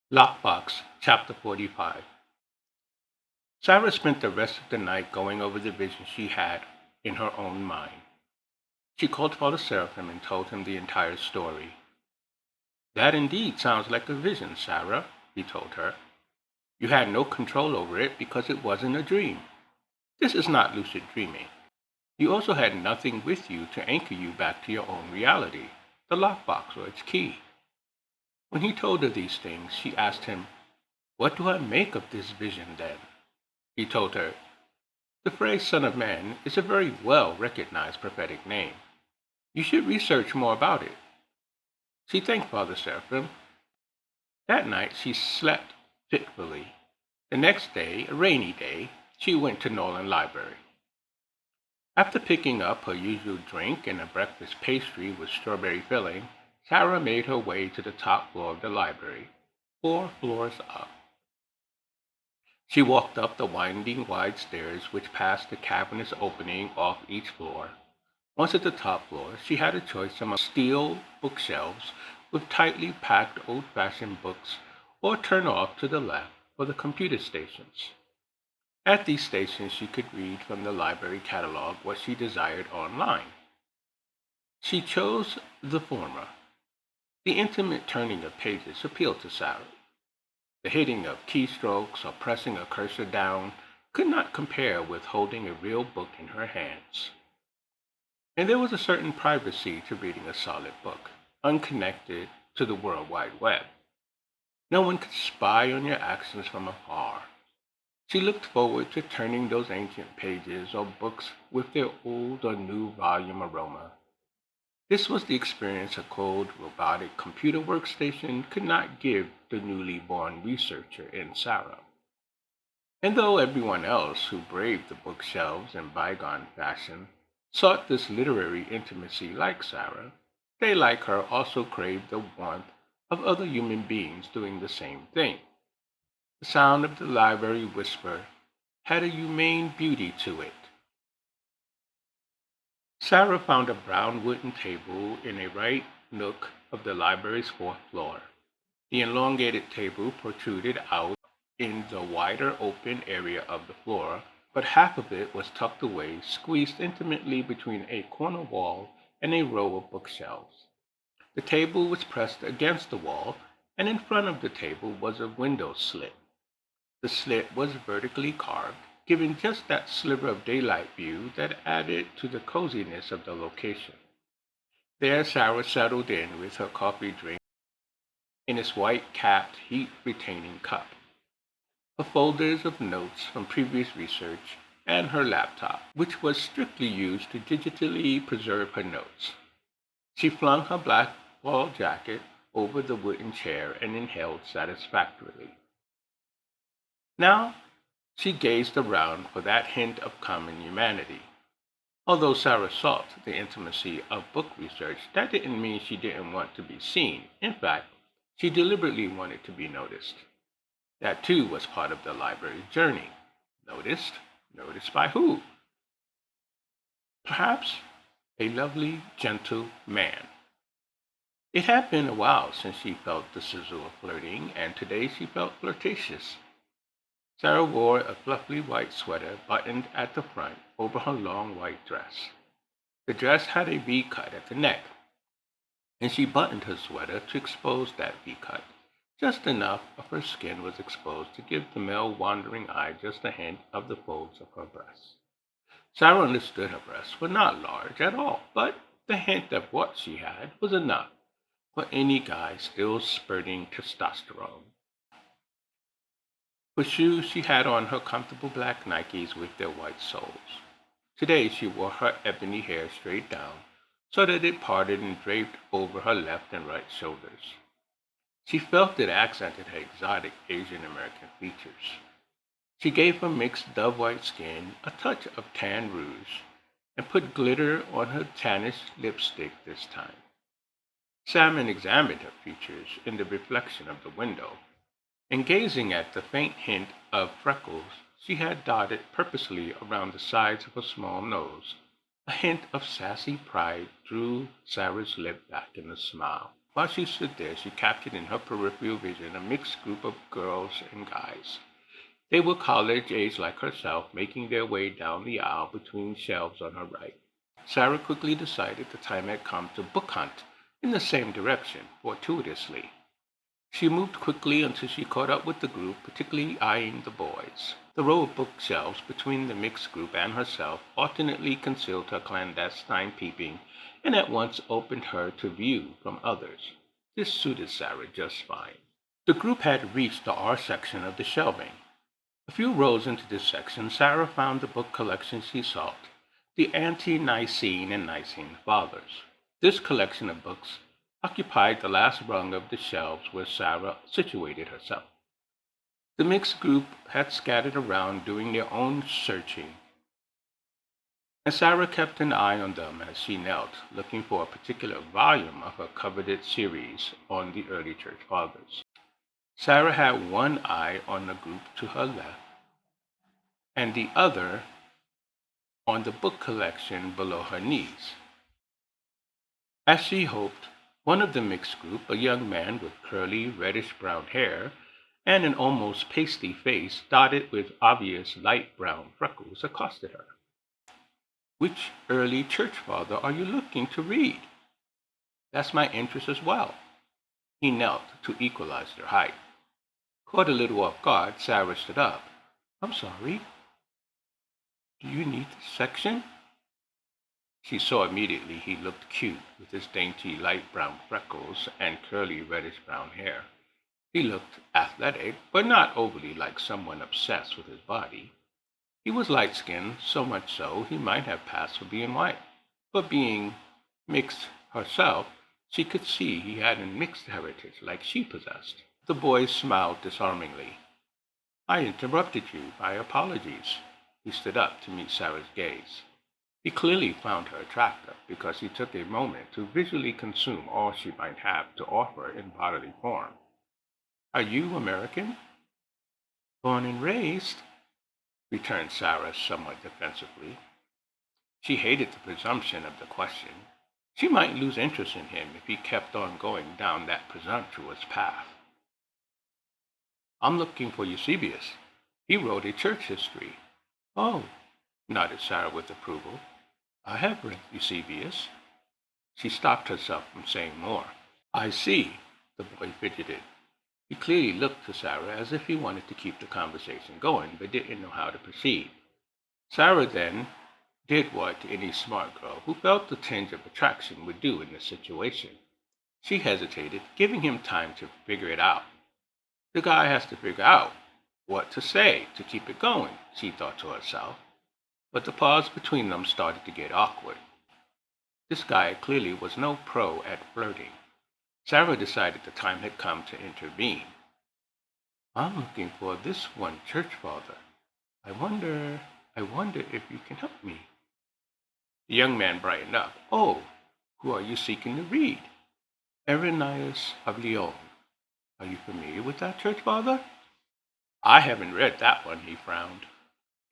Lockbox, Chapter 45. Sarah spent the rest of the night going over the vision she had in her own mind. She called Father Seraphim and told him the entire story. That indeed sounds like a vision, Sarah, he told her. You had no control over it because it wasn't a dream. This is not lucid dreaming. You also had nothing with you to anchor you back to your own reality, the lockbox or its key. When he told her these things, she asked him, "What do I make of this vision, then?" He told her, "The phrase Son of Man is a very well recognized prophetic name. You should research more about it." She thanked Father Seraphim. That night she slept fitfully. The next day, a rainy day, she went to Nolan Library. After picking up her usual drink and a breakfast pastry with strawberry filling, Sarah made her way to the top floor of the library, 4 floors up. She walked up the winding wide stairs which passed the cavernous opening off each floor. Once at the top floor, she had a choice among steel bookshelves with tightly packed old-fashioned books, or turn off to the left for the computer stations. At these stations, she could read from the library catalog what she desired online. She chose the former. The intimate turning of pages appealed to Sarah. The hitting of keystrokes or pressing a cursor down could not compare with holding a real book in her hands. And there was a certain privacy to reading a solid book, unconnected to the World Wide Web. No one could spy on your actions from afar. She looked forward to turning those ancient pages or books with their old or new volume aroma. This was the experience a cold, robotic computer workstation could not give the newly born researcher in Sarah. And though everyone else who braved the bookshelves in bygone fashion sought this literary intimacy like Sarah, they, like her, also craved the warmth of other human beings doing the same thing. The sound of the library whisper had a humane beauty to it. Sarah found a brown wooden table in a right nook of the library's 4th floor. The elongated table protruded out in the wider open area of the floor, but half of it was tucked away, squeezed intimately between a corner wall and a row of bookshelves. The table was pressed against the wall, and in front of the table was a window slit. The slit was vertically carved, giving just that sliver of daylight view that added to the coziness of the location. There Sarah settled in with her coffee drink in its white-capped, heat-retaining cup, her folders of notes from previous research, and her laptop, which was strictly used to digitally preserve her notes. She flung her black ball jacket over the wooden chair and inhaled satisfactorily. Now she gazed around for that hint of common humanity. Although Sarah sought the intimacy of book research, that didn't mean she didn't want to be seen. In fact, she deliberately wanted to be noticed. That too was part of the library's journey. Noticed? Noticed by who? Perhaps a lovely, gentle man. It had been a while since she felt the sizzle of flirting, and today she felt flirtatious. Sarah wore a fluffy white sweater buttoned at the front over her long white dress. The dress had a V-cut at the neck, and she buttoned her sweater to expose that V-cut. Just enough of her skin was exposed to give the male wandering eye just a hint of the folds of her breasts. Sarah understood her breasts were not large at all, but the hint of what she had was enough for any guy still spurting testosterone. For shoes, she had on her comfortable black Nikes with their white soles. Today she wore her ebony hair straight down, so that it parted and draped over her left and right shoulders. She felt it accented her exotic Asian American features. She gave her mixed dove-white skin a touch of tan rouge, and put glitter on her tannish lipstick this time. Salmon examined her features in the reflection of the window, and gazing at the faint hint of freckles she had dotted purposely around the sides of her small nose, a hint of sassy pride drew Sarah's lip back in a smile. While she stood there, she captured in her peripheral vision a mixed group of girls and guys. They were college-age like herself, making their way down the aisle between shelves on her right. Sara quickly decided the time had come to book hunt in the same direction, fortuitously. She moved quickly until she caught up with the group, particularly eyeing the boys. The row of bookshelves between the mixed group and herself alternately concealed her clandestine peeping and at once opened her to view from others. This suited Sara just fine. The group had reached the R section of the shelving. A few rows into this section, Sara found the book collection she sought, the Ante-Nicene and Nicene Fathers. This collection of books occupied the last rung of the shelves where Sara situated herself. The mixed group had scattered around doing their own searching, and Sara kept an eye on them as she knelt, looking for a particular volume of her coveted series on the early church fathers. Sara had one eye on the group to her left and the other on the book collection below her knees. As she hoped, one of the mixed group, a young man with curly, reddish-brown hair and an almost pasty face dotted with obvious light brown freckles, accosted her. "Which early church father are you looking to read?" "That's my interest as well." He knelt to equalize their height. Caught a little off guard, Sara stood up. "I'm sorry. Do you need this section?" She saw immediately he looked cute with his dainty light brown freckles and curly reddish-brown hair. He looked athletic, but not overly like someone obsessed with his body. He was light-skinned, so much so he might have passed for being white. But being mixed herself, she could see he had a mixed heritage like she possessed. The boy smiled disarmingly. "I interrupted you. My apologies." He stood up to meet Sara's gaze. He clearly found her attractive because he took a moment to visually consume all she might have to offer in bodily form. "Are you American?" "Born and raised," returned Sara somewhat defensively. She hated the presumption of the question. She might lose interest in him if he kept on going down that presumptuous path. "I'm looking for Eusebius. He wrote a church history." "Oh," nodded Sara with approval. "I have read Eusebius." She stopped herself from saying more. "I see." The boy fidgeted. He clearly looked to Sara as if he wanted to keep the conversation going, but didn't know how to proceed. Sara then did what any smart girl who felt the tinge of attraction would do in this situation. She hesitated, giving him time to figure it out. The guy has to figure out what to say to keep it going, she thought to herself. But the pause between them started to get awkward. This guy clearly was no pro at flirting. Sara decided the time had come to intervene. "I'm looking for this one church father. I wonder if you can help me." The young man brightened up. "Oh, who are you seeking to read?" "Irenaeus of Lyon. Are you familiar with that church father?" "I haven't read that one," he frowned.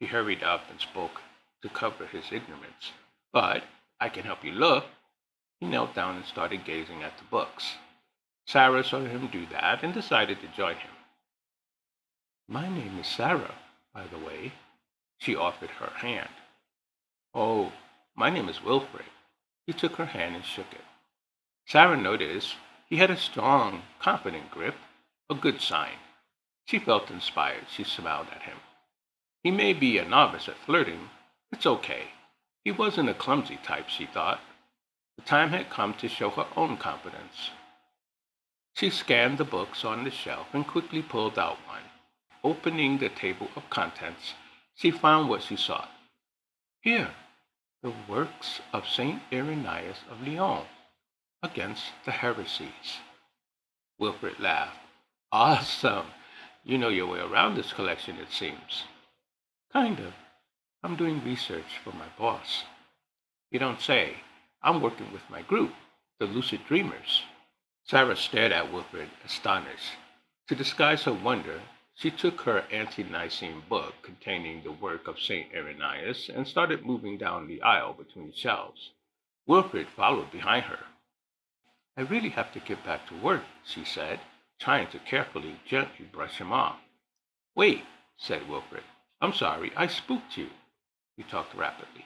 He hurried up and spoke to cover his ignorance. "But I can help you look." He knelt down and started gazing at the books. Sara saw him do that and decided to join him. "My name is Sara, by the way." She offered her hand. "Oh, my name is Wilfred." He took her hand and shook it. Sara noticed he had a strong, confident grip, a good sign. She felt inspired. She smiled at him. He may be a novice at flirting. It's okay. He wasn't a clumsy type, she thought. The time had come to show her own confidence. She scanned the books on the shelf and quickly pulled out one. Opening the table of contents, she found what she sought. Here, the works of Saint Irenaeus of Lyon against the heresies. Wilfred laughed. "Awesome! You know your way around this collection, it seems." "Kind of. I'm doing research for my boss." "You don't say. I'm working with my group, the Lucid Dreamers." Sara stared at Wilfred, astonished. To disguise her wonder, she took her ante-Nicene book containing the work of Saint Irenaeus and started moving down the aisle between shelves. Wilfred followed behind her. I really have to get back to work, she said, trying to carefully, gently brush him off. Wait, said Wilfred. I'm sorry, I spooked you. He talked rapidly.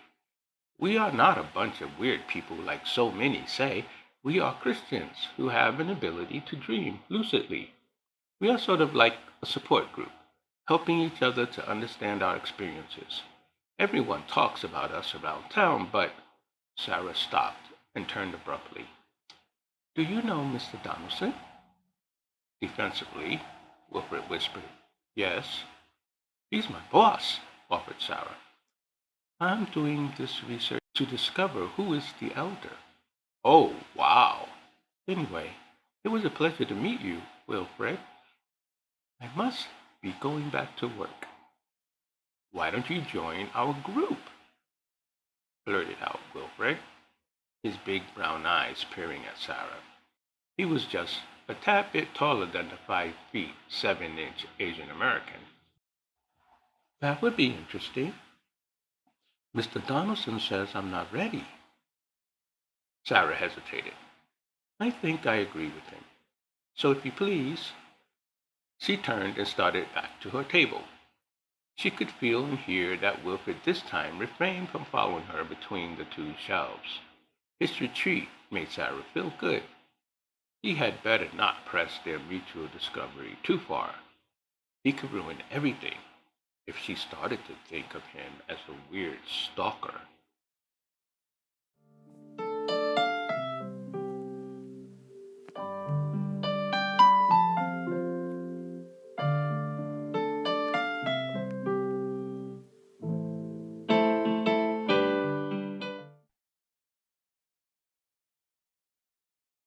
We are not a bunch of weird people like so many say. We are Christians who have an ability to dream lucidly. We are sort of like a support group, helping each other to understand our experiences. Everyone talks about us around town, but Sara stopped and turned abruptly. Do you know Mr. Donaldson? Defensively, Wilfred whispered. Yes. He's my boss, offered Sara. I'm doing this research to discover who is the elder. Oh, wow. Anyway, it was a pleasure to meet you, Wilfred. I must be going back to work. Why don't you join our group? Blurted out Wilfred, his big brown eyes peering at Sara. He was just a tad bit taller than the 5 feet 7 inch Asian American. That would be interesting. Mr. Donaldson says I'm not ready. Sara hesitated. I think I agree with him. So if you please. She turned and started back to her table. She could feel and hear that Wilfred this time refrained from following her between the two shelves. His retreat made Sara feel good. He had better not press their mutual discovery too far. He could ruin everything if she started to think of him as a weird stalker.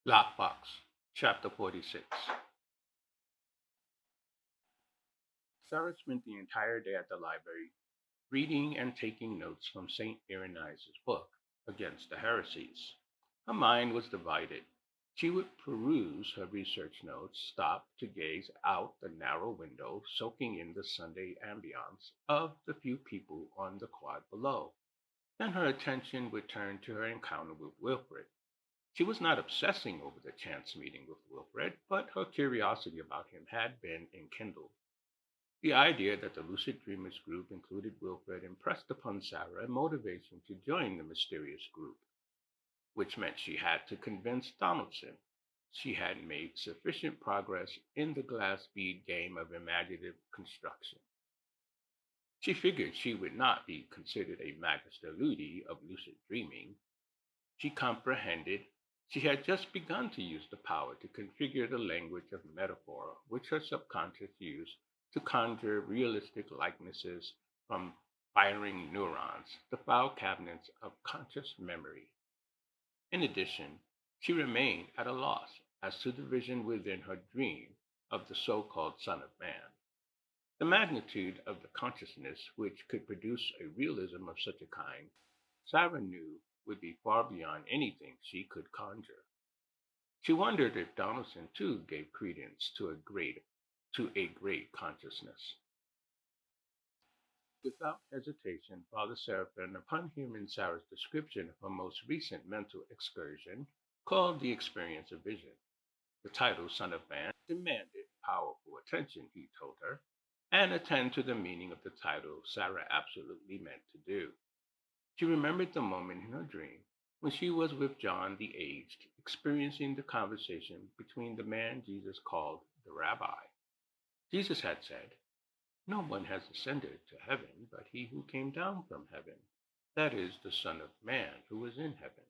Lockbox, Chapter 46. Sara spent the entire day at the library, reading and taking notes from St. Irenaeus' book, Against the Heresies. Her mind was divided. She would peruse her research notes, stop to gaze out the narrow window, soaking in the Sunday ambiance of the few people on the quad below. Then her attention would turn to her encounter with Wilfred. She was not obsessing over the chance meeting with Wilfred, but her curiosity about him had been enkindled. The idea that the Lucid Dreamers group included Wilfred impressed upon Sara a motivation to join the mysterious group, which meant she had to convince Donaldson she had made sufficient progress in the glass bead game of imaginative construction. She figured she would not be considered a magister ludi of lucid dreaming. She comprehended she had just begun to use the power to configure the language of metaphor which her subconscious used to conjure realistic likenesses from firing neurons, the file cabinets of conscious memory. In addition, she remained at a loss as to the vision within her dream of the so-called Son of Man. The magnitude of the consciousness which could produce a realism of such a kind, Sarah knew would be far beyond anything she could conjure. She wondered if Donaldson too gave credence to a great consciousness. Without hesitation, Father Seraphim, upon hearing Sarah's description of her most recent mental excursion, called the experience a vision. The title Son of Man demanded powerful attention, he told her, and attend to the meaning of the title Sarah absolutely meant to do. She remembered the moment in her dream when she was with John the Aged, experiencing the conversation between the man Jesus called the Rabbi. Jesus had said, no one has ascended to heaven but he who came down from heaven, that is, the Son of Man who is in heaven.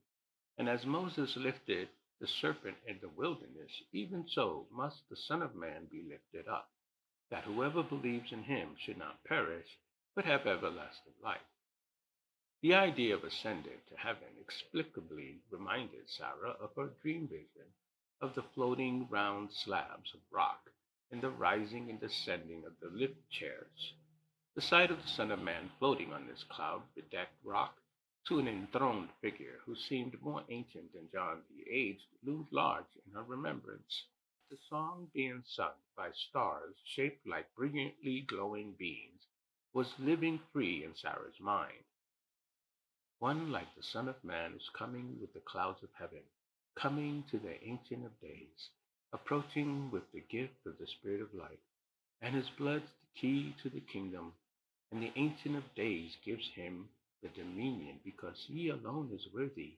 And as Moses lifted the serpent in the wilderness, even so must the Son of Man be lifted up, that whoever believes in him should not perish, but have everlasting life. The idea of ascending to heaven explicably reminded Sara of her dream vision of the floating round slabs of rock and the rising and descending of the lift chairs. The sight of the Son of Man floating on this cloud bedecked rock to an enthroned figure who seemed more ancient than John the Aged loomed large in her remembrance. The song being sung by stars shaped like brilliantly glowing beams was living free in Sara's mind. One like the Son of Man is coming with the clouds of heaven. coming to the Ancient of Days, approaching with the gift of the Spirit of life, and his blood's the key to the kingdom, and the Ancient of Days gives him the dominion because he alone is worthy.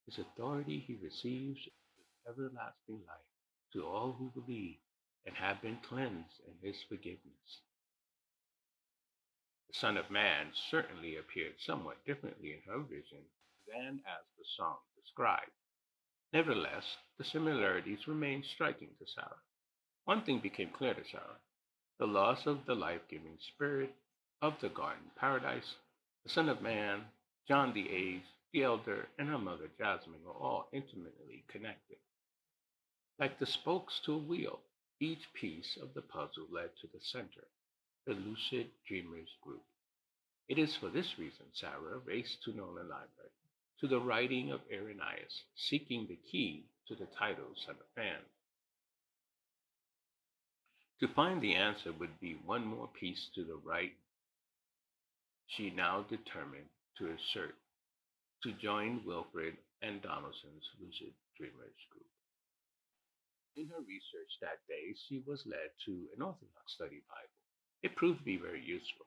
His authority he receives with everlasting life to all who believe and have been cleansed in his forgiveness. The Son of Man certainly appeared somewhat differently in her vision than as the song described. Nevertheless, the similarities remained striking to Sarah. One thing became clear to Sarah: the loss of the life giving spirit of the garden paradise. The Son of Man, John the Aged, the Elder, and her mother Jasmine were all intimately connected. Like the spokes to a wheel, each piece of the puzzle led to the center, the lucid dreamers group. It is for this reason Sarah raced to Nolan Library, to the writing of Irenaeus, seeking the key to the title Son of Man. To find the answer would be one more piece to the right she now determined to assert, to join Wilfred and Donaldson's lucid dreamers group. In her research that day, she was led to an Orthodox study Bible. It proved to be very useful.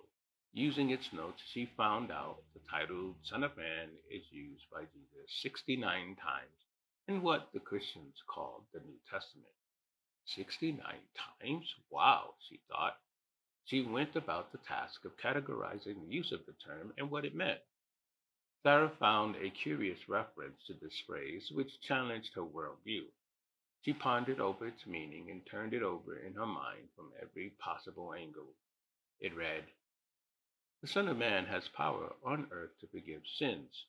Using its notes, she found out the title Son of Man is used by Jesus 69 times in what the Christians called the New Testament. 69 times? Wow, she thought. She went about the task of categorizing the use of the term and what it meant. Sarah found a curious reference to this phrase which challenged her worldview. She pondered over its meaning and turned it over in her mind from every possible angle. It read, "The Son of Man has power on earth to forgive sins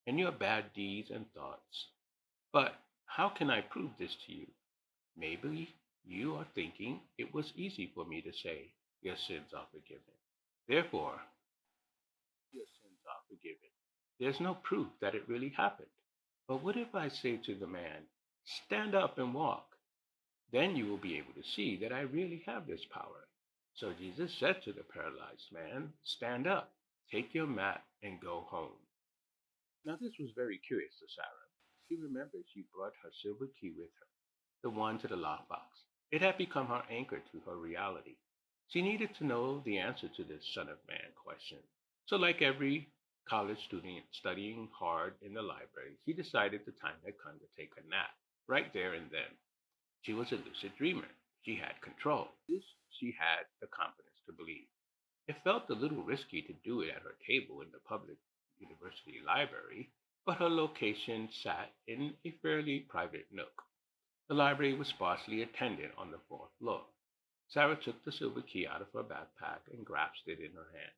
and your bad deeds and thoughts. But how can I prove this to you? Maybe you are thinking it was easy for me to say, your sins are forgiven. Therefore, your sins are forgiven. There's no proof that it really happened. But what if I say to the man, stand up and walk? Then you will be able to see that I really have this power." So Jesus said to the paralyzed man, stand up, take your mat, and go home. Now this was very curious to Sarah. She remembered she brought her silver key with her, the one to the lockbox. It had become her anchor to her reality. She needed to know the answer to this Son of Man question. So like every college student studying hard in the library, she decided the time had come to take a nap, right there and then. She was a lucid dreamer. She had control. This she had the confidence to believe. It felt a little risky to do it at her table in the public university library, but her location sat in a fairly private nook. The library was sparsely attended on the fourth floor. Sarah took the silver key out of her backpack and grasped it in her hand.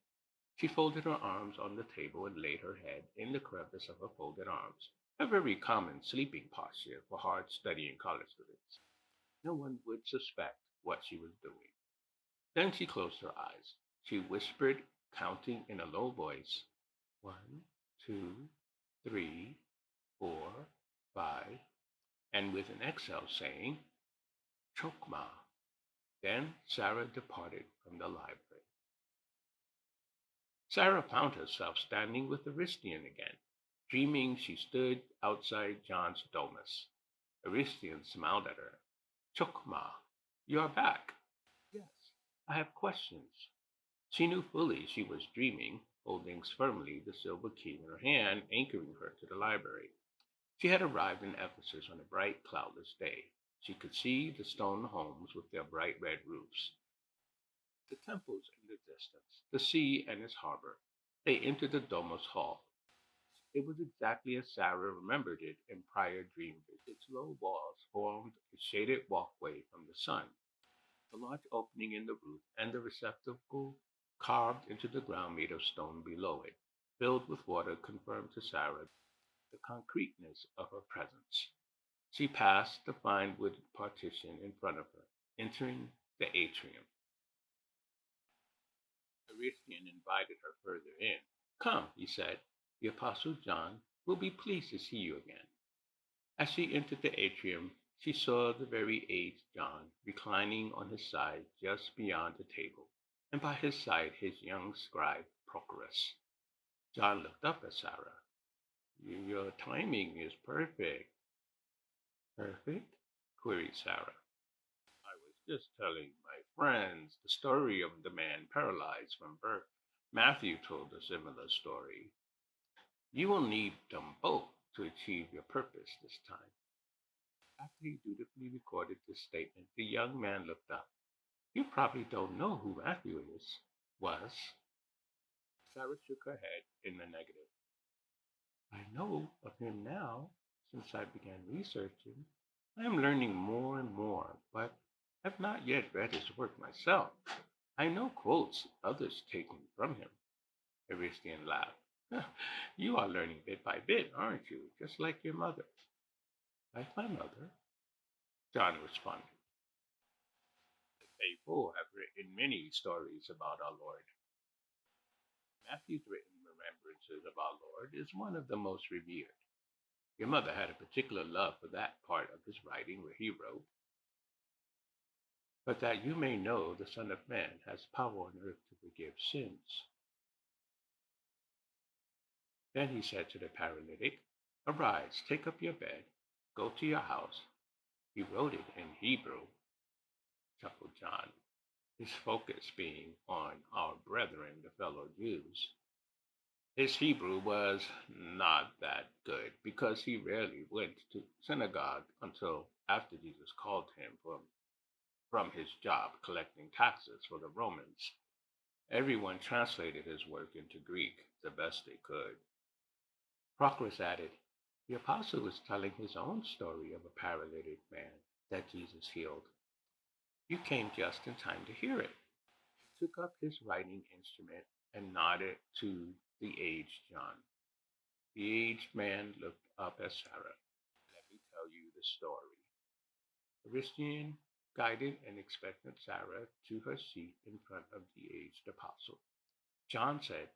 She folded her arms on the table and laid her head in the crevice of her folded arms, a very common sleeping posture for hard studying college students. No one would suspect what she was doing. Then she closed her eyes. She whispered, counting in a low voice, 1, 2, 3, 4, 5, and with an exhale saying, Chokma. Then Sarah departed from the library. Sarah found herself standing with Aristian again, dreaming she stood outside John's domus. Aristian smiled at her. Chokma, you're back. Yes, I have questions. She knew fully she was dreaming, holding firmly the silver key in her hand, anchoring her to the library. She had arrived in Ephesus on a bright, cloudless day. She could see the stone homes with their bright red roofs, the temples in the distance, the sea and its harbor. They entered the Domus Hall. It was exactly as Sarah remembered it in prior dreams. Its low walls formed a shaded walkway from the sun. The large opening in the roof and the receptacle carved into the ground made of stone below it, filled with water, confirmed to Sarah the concreteness of her presence. She passed the fine wooden partition in front of her, entering the atrium. Aristian invited her further in. Come, he said, the Apostle John will be pleased to see you again. As she entered the atrium, she saw the very aged John reclining on his side just beyond the table, and by his side his young scribe Prochorus. John looked up at Sarah. Your timing is perfect. Perfect? Queried Sarah. I was just telling my friends the story of the man paralyzed from birth. Matthew told a similar story. You will need them both to achieve your purpose this time. After he dutifully recorded this statement, the young man looked up. You probably don't know who Matthew was. Sarah shook her head in the negative. I know of him now since I began researching. I am learning more and more, but have not yet read his work myself. I know quotes others taken from him. Aristian laughed. You are learning bit by bit, aren't you? Just like your mother. Like my mother, John responded. The faithful have written many stories about our Lord. Matthew's written remembrances of our Lord is one of the most revered. Your mother had a particular love for that part of his writing where he wrote, but that you may know the Son of Man has power on earth to forgive sins. Then he said to the paralytic, Arise, take up your bed, go to your house. He wrote it in Hebrew, chuckled John, his focus being on our brethren, the fellow Jews. His Hebrew was not that good because he rarely went to synagogue until after Jesus called him from his job collecting taxes for the Romans. Everyone translated his work into Greek the best they could. Proclus added, The apostle was telling his own story of a paralytic man that Jesus healed. You came just in time to hear it. He took up his writing instrument and nodded to the aged John. The aged man looked up at Sarah. Let me tell you the story. Aristian guided and expectant Sarah to her seat in front of the aged apostle. John said,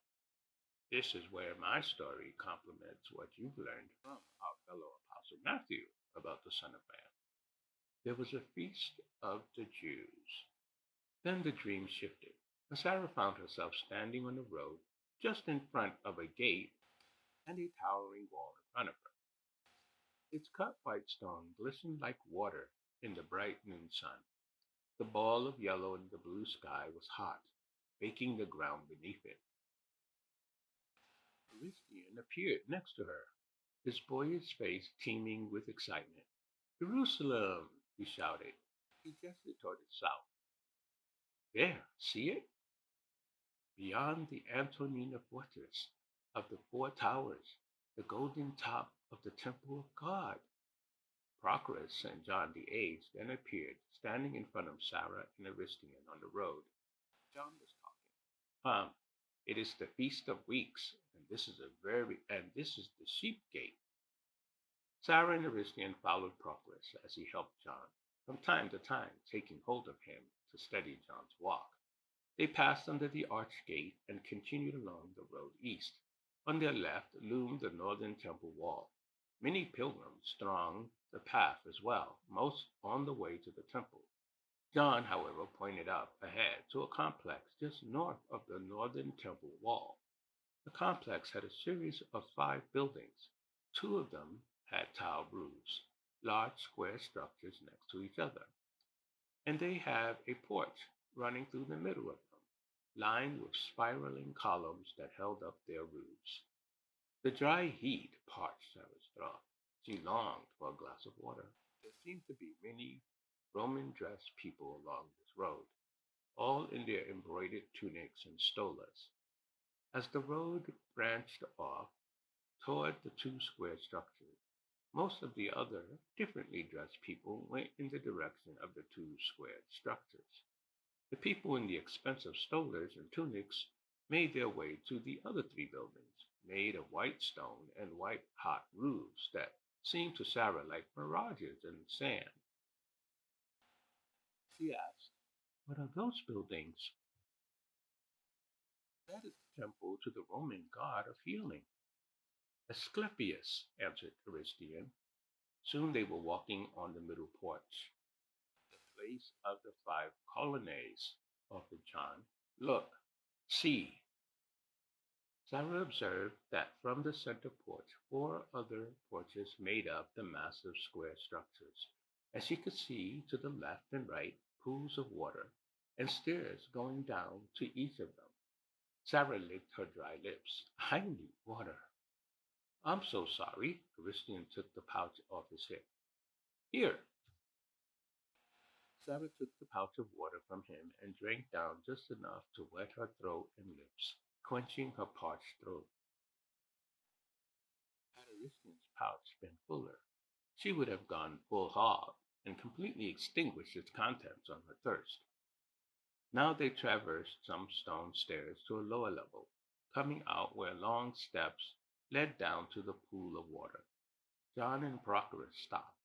This is where my story complements what you've learned from our fellow apostle Matthew about the Son of Man. There was a feast of the Jews. Then the dream shifted, and Sarah found herself standing on the road just in front of a gate and a towering wall in front of her. Its cut white stone glistened like water in the bright noon sun. The ball of yellow in the blue sky was hot, baking the ground beneath it. Aristian appeared next to her, his boyish face teeming with excitement. Jerusalem, he shouted. He gestured toward the south. There, see it? Beyond the Antonina fortress of the four towers, the golden top of the temple of God. Proclus and John the Aged then appeared, standing in front of Sarah and Aristian on the road. John was talking. It is the Feast of Weeks, and this is the sheep gate. Sara and Aristian followed Proclus as he helped John, from time to time taking hold of him to steady John's walk. They passed under the arched gate and continued along the road east. On their left loomed the northern temple wall. Many pilgrims thronged the path as well, most on the way to the temple. John, however, pointed up ahead to a complex just north of the northern temple wall. The complex had a series of 5 buildings. 2 of them had tile roofs, large square structures next to each other, and they have a porch running through the middle of them, lined with spiraling columns that held up their roofs. The dry heat parched Sarah's throat. She longed for a glass of water. There seemed to be many Roman dressed people along this road, all in their embroidered tunics and stolas. As the road branched off toward the 2 square structures, most of the other differently dressed people went in the direction of the 2 square structures. The people in the expensive stolas and tunics made their way to the other 3 buildings, made of white stone and white hot roofs that seemed to Sarah like mirages in sand. She asked, What are those buildings? That is the temple to the Roman god of healing. Asclepius, answered Aristian. Soon they were walking on the middle porch, the place of the 5 colonnades, offered John. Look, see. Sarah observed that from the center porch, four other porches made up the massive square structures, and she could see to the left and right pools of water and stairs going down to each of them. Sarah licked her dry lips. I need water. I'm so sorry. Christian took the pouch off his hip. Here. Sarah took the pouch of water from him and drank down just enough to wet her throat and lips, quenching her parched throat. Had Aristian's pouch been fuller, she would have gone full hog and completely extinguished its contents on her thirst. Now they traversed some stone stairs to a lower level, coming out where long steps led down to the pool of water. John and Prochorus stopped.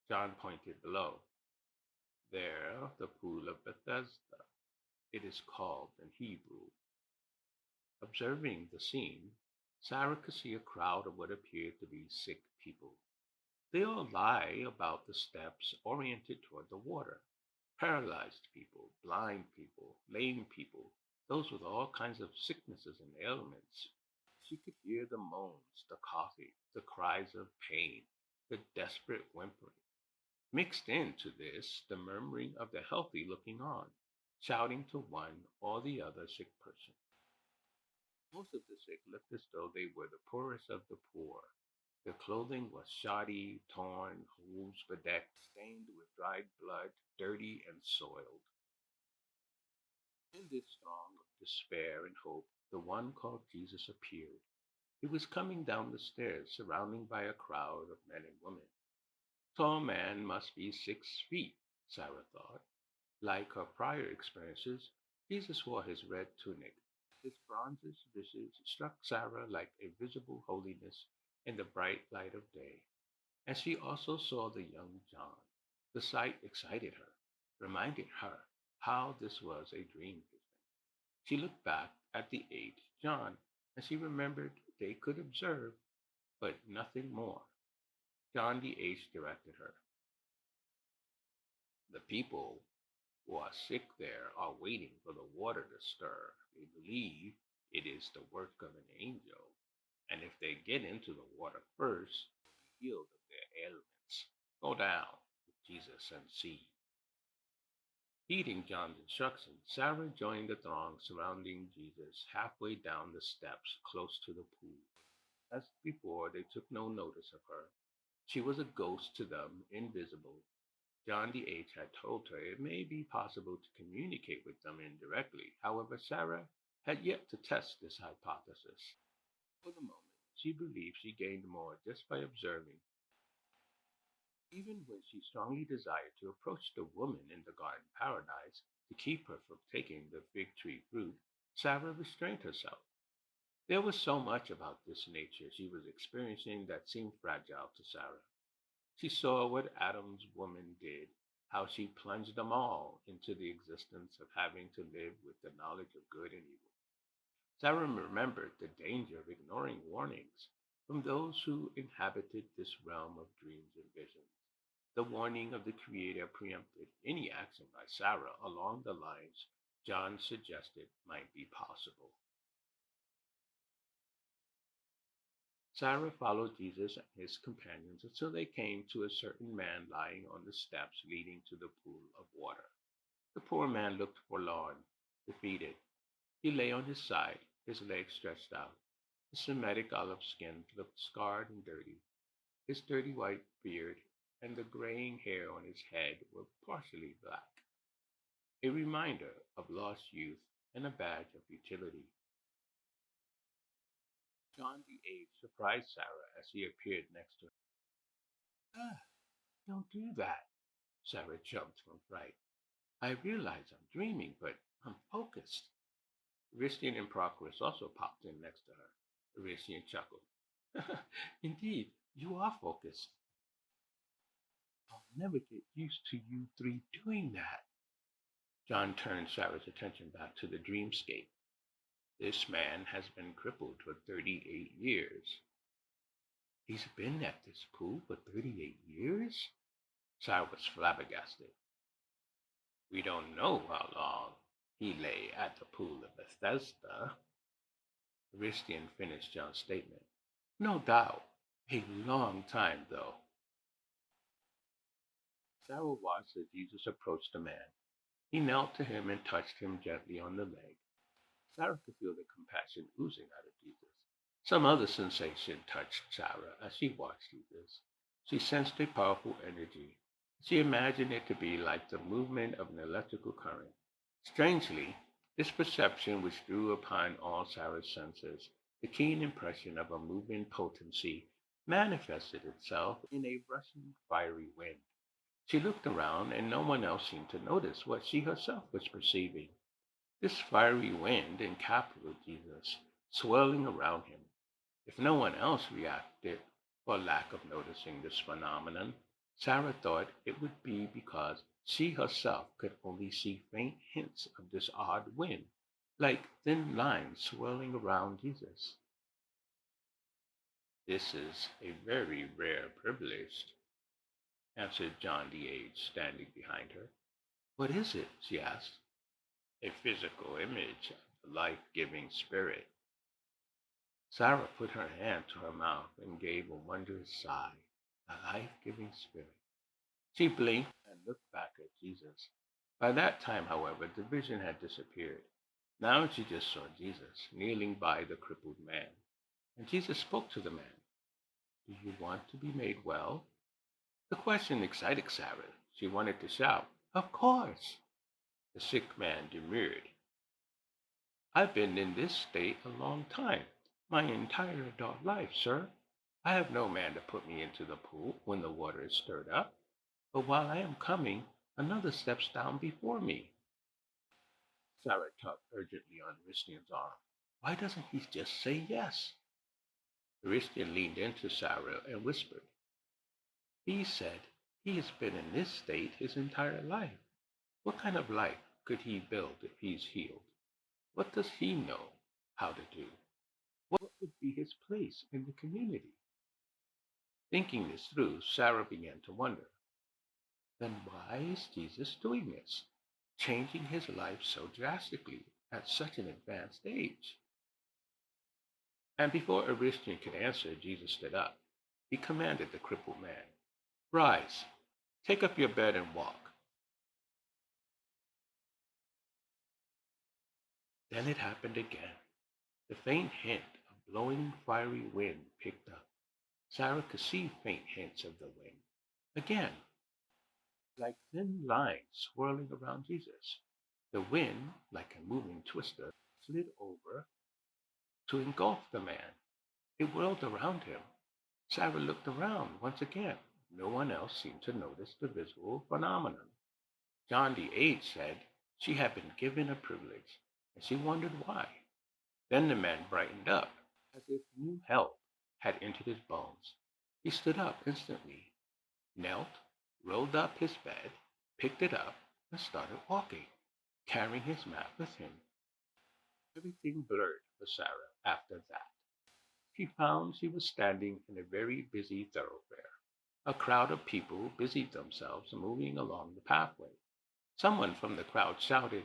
John pointed below. There, the pool of Bethesda, it is called in Hebrew. Observing the scene, Sarah could see a crowd of what appeared to be sick people. They all lie about the steps oriented toward the water. Paralyzed people, blind people, lame people, those with all kinds of sicknesses and ailments. She could hear the moans, the coughing, the cries of pain, the desperate whimpering. Mixed into this, the murmuring of the healthy looking on, shouting to one or the other sick person. Most of the sick looked as though they were the poorest of the poor. Their clothing was shoddy, torn, holes bedecked, stained with dried blood, dirty and soiled. In this throng of despair and hope, the one called Jesus appeared. He was coming down the stairs, surrounded by a crowd of men and women. Tall man must be 6 feet, Sarah thought. Like her prior experiences, Jesus wore his red tunic. His bronzed visage struck Sarah like a visible holiness in the bright light of day. And she also saw the young John. The sight excited her, reminded her how this was a dream vision. She looked back at the aged John, and she remembered they could observe, but nothing more. John the aged directed her. The people who are sick there are waiting for the water to stir. They believe it is the work of an angel, and if they get into the water first, they'll be healed of their ailments. Go down with Jesus and see. Heeding John's instructions, Sarah joined the throng surrounding Jesus halfway down the steps close to the pool. As before, they took no notice of her. She was a ghost to them, invisible. John the H had told her it may be possible to communicate with them indirectly. However, Sarah had yet to test this hypothesis. For the moment, she believed she gained more just by observing. Even when she strongly desired to approach the woman in the garden paradise to keep her from taking the fig tree fruit, Sarah restrained herself. There was so much about this nature she was experiencing that seemed fragile to Sarah. She saw what Adam's woman did, how she plunged them all into the existence of having to live with the knowledge of good and evil. Sarah remembered the danger of ignoring warnings from those who inhabited this realm of dreams and visions. The warning of the Creator preempted any action by Sarah along the lines John suggested might be possible. Sarah followed Jesus and his companions until they came to a certain man lying on the steps leading to the pool of water. The poor man looked forlorn, defeated. He lay on his side, his legs stretched out. His Semitic olive skin looked scarred and dirty. His dirty white beard and the graying hair on his head were partially black, a reminder of lost youth and a badge of futility. John the Eighth surprised Sarah as he appeared next to her. Ah, don't do that. Sarah jumped from fright. I realize I'm dreaming, but I'm focused. Aristian and Procrus also popped in next to her. Aristian chuckled. Indeed, you are focused. I'll never get used to you three doing that. John turned Sarah's attention back to the dreamscape. This man has been crippled for 38 years. He's been at this pool for 38 years? Sarah was flabbergasted. We don't know how long he lay at the pool of Bethesda. Aristian finished John's statement. No doubt. A long time, though. Sarah watched as Jesus approached the man. He knelt to him and touched him gently on the leg. Sarah could feel the compassion oozing out of Jesus. Some other sensation touched Sarah as she watched Jesus. She sensed a powerful energy. She imagined it to be like the movement of an electrical current. Strangely, this perception which drew upon all Sarah's senses, the keen impression of a moving potency, manifested itself in a rushing fiery wind. She looked around, and no one else seemed to notice what she herself was perceiving. This fiery wind encapsulated Jesus, swirling around him. If no one else reacted for lack of noticing this phenomenon, Sarah thought it would be because she herself could only see faint hints of this odd wind, like thin lines swirling around Jesus. This is a very rare privilege, answered John the Aged, standing behind her. What is it? She asked. A physical image of the life-giving spirit. Sarah put her hand to her mouth and gave a wondrous sigh. The life-giving spirit. She blinked and looked back at Jesus. By that time, however, the vision had disappeared. Now she just saw Jesus kneeling by the crippled man. And Jesus spoke to the man. Do you want to be made well? The question excited Sarah. She wanted to shout, Of course! The sick man demurred. I've been in this state a long time, my entire adult life, sir. I have no man to put me into the pool when the water is stirred up, but while I am coming, another steps down before me. Sarah tugged urgently on Aristian's arm. Why doesn't he just say yes? Aristian leaned into Sarah and whispered. He said he has been in this state his entire life. What kind of life could he build if he's healed? What does he know how to do? What would be his place in the community? Thinking this through, Sarah began to wonder, then why is Jesus doing this, changing his life so drastically at such an advanced age? And before Aristian could answer, Jesus stood up. He commanded the crippled man, Rise, take up your bed and walk. Then it happened again. The faint hint of blowing fiery wind picked up. Sarah could see faint hints of the wind. Again, like thin lines swirling around Jesus. The wind, like a moving twister, slid over to engulf the man. It whirled around him. Sarah looked around once again. No one else seemed to notice the visual phenomenon. John the Aged said she had been given a privilege, and she wondered why. Then the man brightened up, as if new health had entered his bones. He stood up instantly, knelt, rolled up his bed, picked it up, and started walking, carrying his mat with him. Everything blurred for Sarah after that. She found she was standing in a very busy thoroughfare. A crowd of people busied themselves moving along the pathway. Someone from the crowd shouted,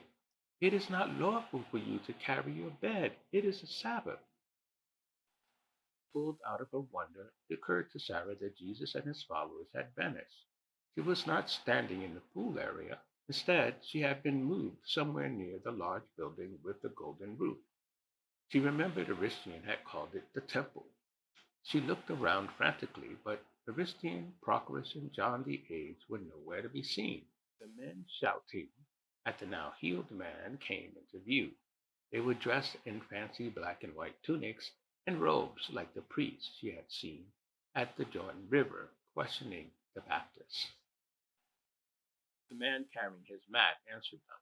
It is not lawful for you to carry your bed. It is a Sabbath. Pulled out of her wonder, it occurred to Sarah that Jesus and his followers had vanished. She was not standing in the pool area. Instead, she had been moved somewhere near the large building with the golden roof. She remembered Aristian had called it the temple. She looked around frantically, but Aristian, Prochorus, and John the Aged were nowhere to be seen. The men shouting at the now healed man came into view. They were dressed in fancy black and white tunics and robes like the priests she had seen at the Jordan River questioning the Baptists. The man carrying his mat answered them.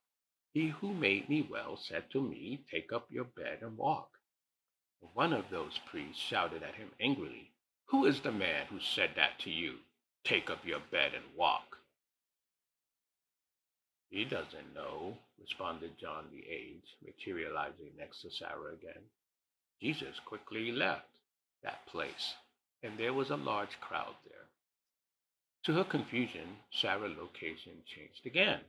He who made me well said to me, Take up your bed and walk. One of those priests shouted at him angrily, Who is the man who said that to you? Take up your bed and walk. He doesn't know, responded John the Aged, materializing next to Sarah again. Jesus quickly left that place, and there was a large crowd there. To her confusion, Sarah's location changed again.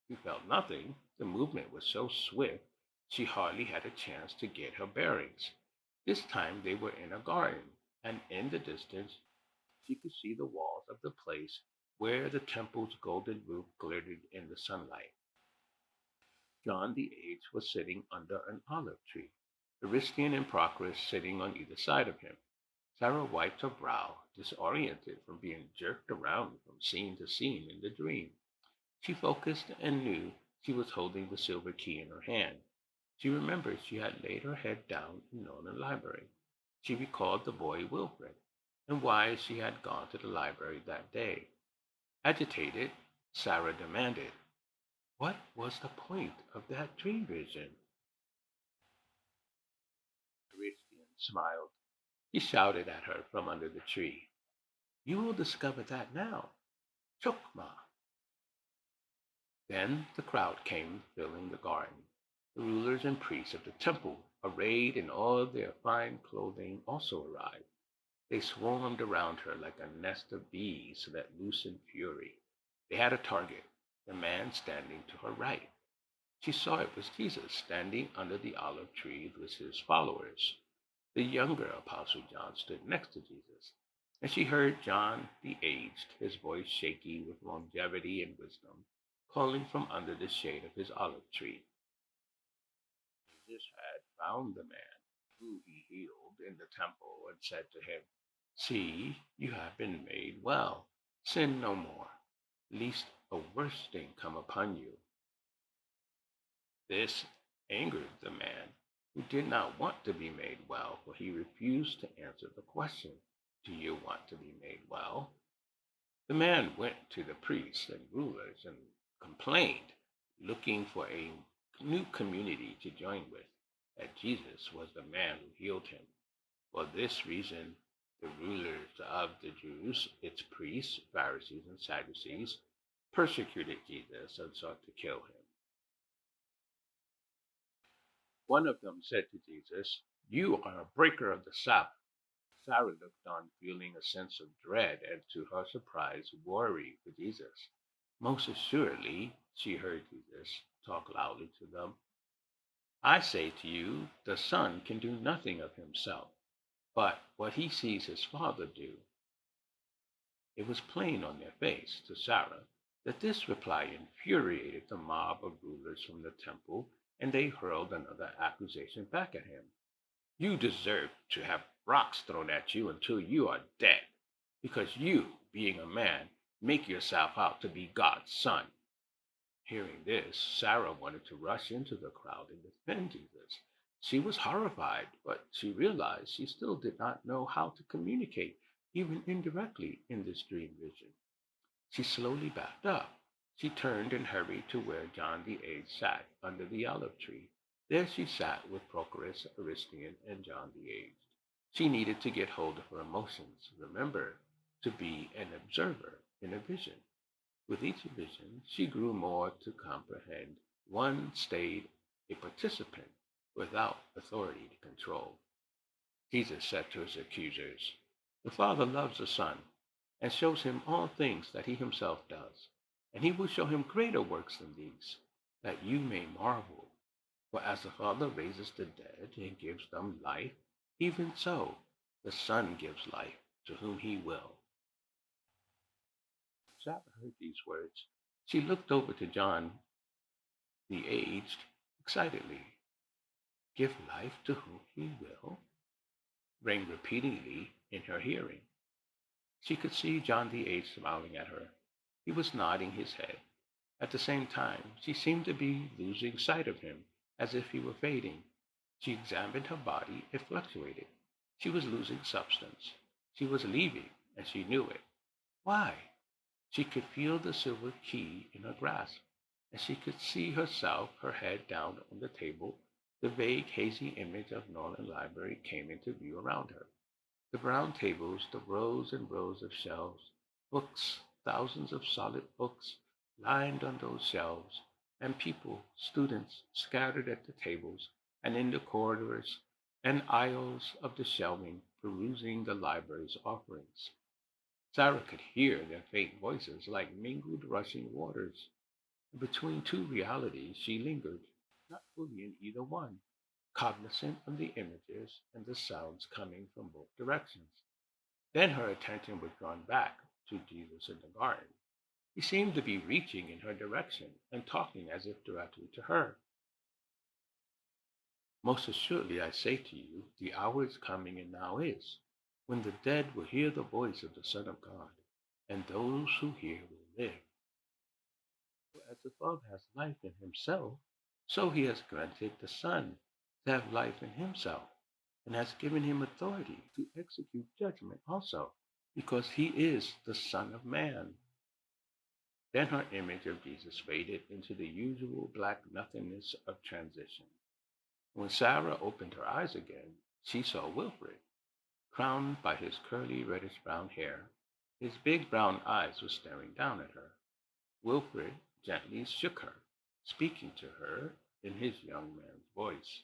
She felt nothing. The movement was so swift, she hardly had a chance to get her bearings. This time they were in a garden, and in the distance she could see the walls of the place where the temple's golden roof glittered in the sunlight. John the Aged was sitting under an olive tree, Aristian and Procrus sitting on either side of him. Sarah wiped her brow, disoriented from being jerked around from scene to scene in the dream. She focused and knew she was holding the silver key in her hand. She remembered she had laid her head down in Northern Library. She recalled the boy Wilfred and why she had gone to the library that day. Agitated, Sarah demanded, "What was the point of that dream vision?" Christian smiled. He shouted at her from under the tree, "You will discover that now. Chokma." Then the crowd came, filling the garden. The rulers and priests of the temple, arrayed in all their fine clothing, also arrived. They swarmed around her like a nest of bees let loose in fury. They had a target, the man standing to her right. She saw it was Jesus standing under the olive tree with his followers. The younger Apostle John stood next to Jesus, and she heard John the Aged, his voice shaky with longevity and wisdom, calling from under the shade of his olive tree. Jesus had found the man who he healed in the temple and said to him, "See, you have been made well. Sin no more, lest a worse thing come upon you." This angered the man, who did not want to be made well, for he refused to answer the question, "Do you want to be made well?" The man went to the priests and rulers and complained, looking for a new community to join with, that Jesus was the man who healed him. For this reason, the rulers of the Jews, its priests, Pharisees, and Sadducees, persecuted Jesus and sought to kill him. One of them said to Jesus, "You are a breaker of the Sabbath." Sarah looked on, feeling a sense of dread and, to her surprise, worry for Jesus. Most assuredly, she heard Jesus talk loudly to them. "I say to you, the Son can do nothing of himself, but what he sees his Father do." It was plain on their face to Sarah that this reply infuriated the mob of rulers from the temple, and they hurled another accusation back at him. "You deserve to have rocks thrown at you until you are dead, because you, being a man, make yourself out to be God's son." Hearing this, Sarah wanted to rush into the crowd and defend Jesus. She was horrified, but she realized she still did not know how to communicate, even indirectly, in this dream vision. She slowly backed up. She turned and hurried to where John the Aged sat under the olive tree. There she sat with Prochorus, Aristian, and John the Aged. She needed to get hold of her emotions, remember to be an observer in a vision. With each vision, she grew more to comprehend. One stayed a participant without authority to control. Jesus said to his accusers, "The Father loves the Son and shows him all things that he himself does. And he will show him greater works than these, that you may marvel. For as the Father raises the dead and gives them life, even so the Son gives life to whom he will." Sarah heard these words. She looked over to John the Aged excitedly. "Give life to whom he will?" rang repeatedly in her hearing. She could see John the Aged smiling at her. He was nodding his head. At the same time, she seemed to be losing sight of him, as if he were fading. She examined her body. It fluctuated. She was losing substance. She was leaving, and she knew it. Why? She could feel the silver key in her grasp, and she could see herself, her head down on the table. The vague, hazy image of Norland Library came into view around her. The brown tables, the rows and rows of shelves, books, thousands of solid books lined on those shelves, and people, students, scattered at the tables and in the corridors and aisles of the shelving, perusing the library's offerings. Sarah could hear their faint voices like mingled rushing waters. Between two realities she lingered, not fully in either one. cognizant of the images and the sounds coming from both directions. Then her attention was drawn back to Jesus in the garden. He seemed to be reaching in her direction and talking as if directly to her. Most assuredly, I say to you, the hour is coming and now is, when the dead will hear the voice of the Son of God, and those who hear will live. As the Father has life in himself, so he has granted the Son to have life in himself, and has given him authority to execute judgment also, because he is the Son of Man. Then her image of Jesus faded into the usual black nothingness of transition. When Sarah opened her eyes again, she saw Wilfred, crowned by his curly reddish brown hair. His big brown eyes were staring down at her. Wilfred gently shook her, speaking to her in his young man's voice.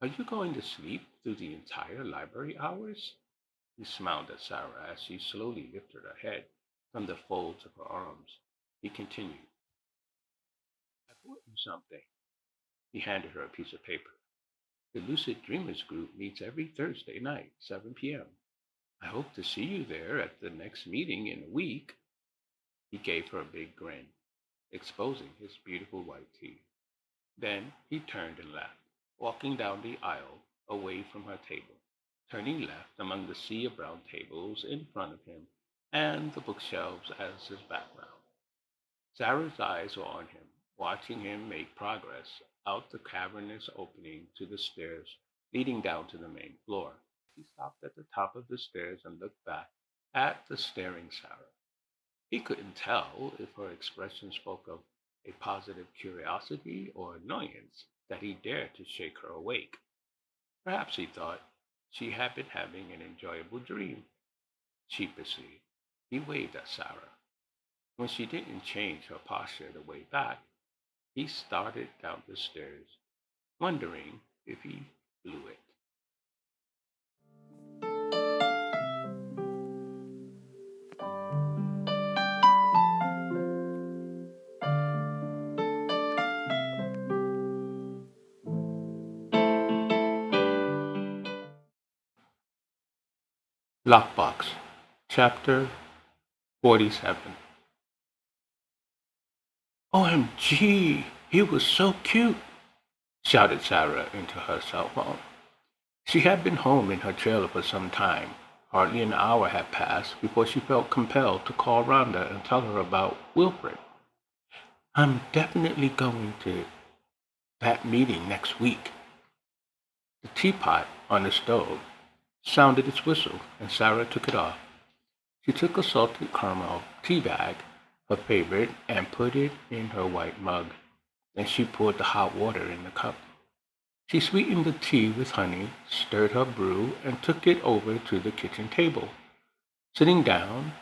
Are you going to sleep through the entire library hours? He smiled at Sarah as she slowly lifted her head from the folds of her arms. He continued, I brought you something. He handed her a piece of paper. The Lucid Dreamers group meets every Thursday night, 7 p.m. I hope to see you there at the next meeting in a week. He gave her a big grin, exposing his beautiful white teeth. Then he turned and left, walking down the aisle away from her table, turning left among the sea of brown tables in front of him and the bookshelves as his background. Sarah's eyes were on him, watching him make progress out the cavernous opening to the stairs leading down to the main floor. He stopped at the top of the stairs and looked back at the staring Sarah. He couldn't tell if her expression spoke of a positive curiosity or annoyance that he dared to shake her awake. Perhaps he thought she had been having an enjoyable dream. Sheepishly, he waved at Sarah. When she didn't change her posture the way back, he started down the stairs, wondering if he blew it. Lockbox, Chapter 47. OMG, he was so cute, shouted Sarah into her cell phone. She had been home in her trailer for some time. Hardly an hour had passed before she felt compelled to call Rhonda and tell her about Wilfred. I'm definitely going to that meeting next week. The teapot on the stove sounded its whistle, and Sarah took it off. She took a salted caramel tea bag, her favorite, and put it in her white mug. Then she poured the hot water in the cup. She sweetened the tea with honey, stirred her brew, and took it over to the kitchen table. Sitting down,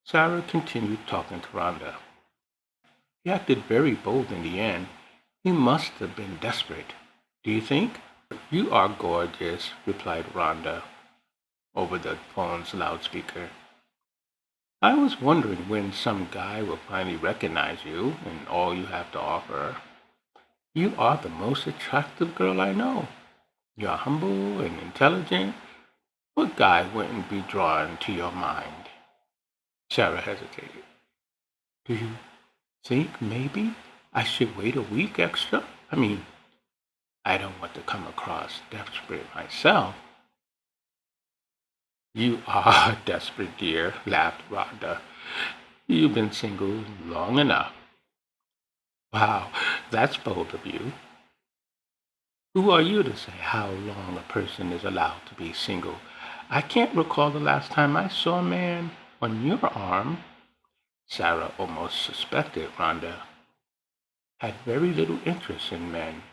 Sarah continued talking to Rhonda. He acted very bold in the end. He must have been desperate. Do you think? You are gorgeous, replied Rhonda over the phone's loudspeaker. I was wondering when some guy will finally recognize you and all you have to offer. You are the most attractive girl I know. You are humble and intelligent. What guy wouldn't be drawn to your mind? Sarah hesitated. Do you think maybe I should wait a week extra? I don't want to come across desperate myself. You are desperate, dear, laughed Rhonda. You've been single long enough. Wow, that's bold of you. Who are you to say how long a person is allowed to be single? I can't recall the last time I saw a man on your arm. Sarah almost suspected Rhonda had very little interest in men.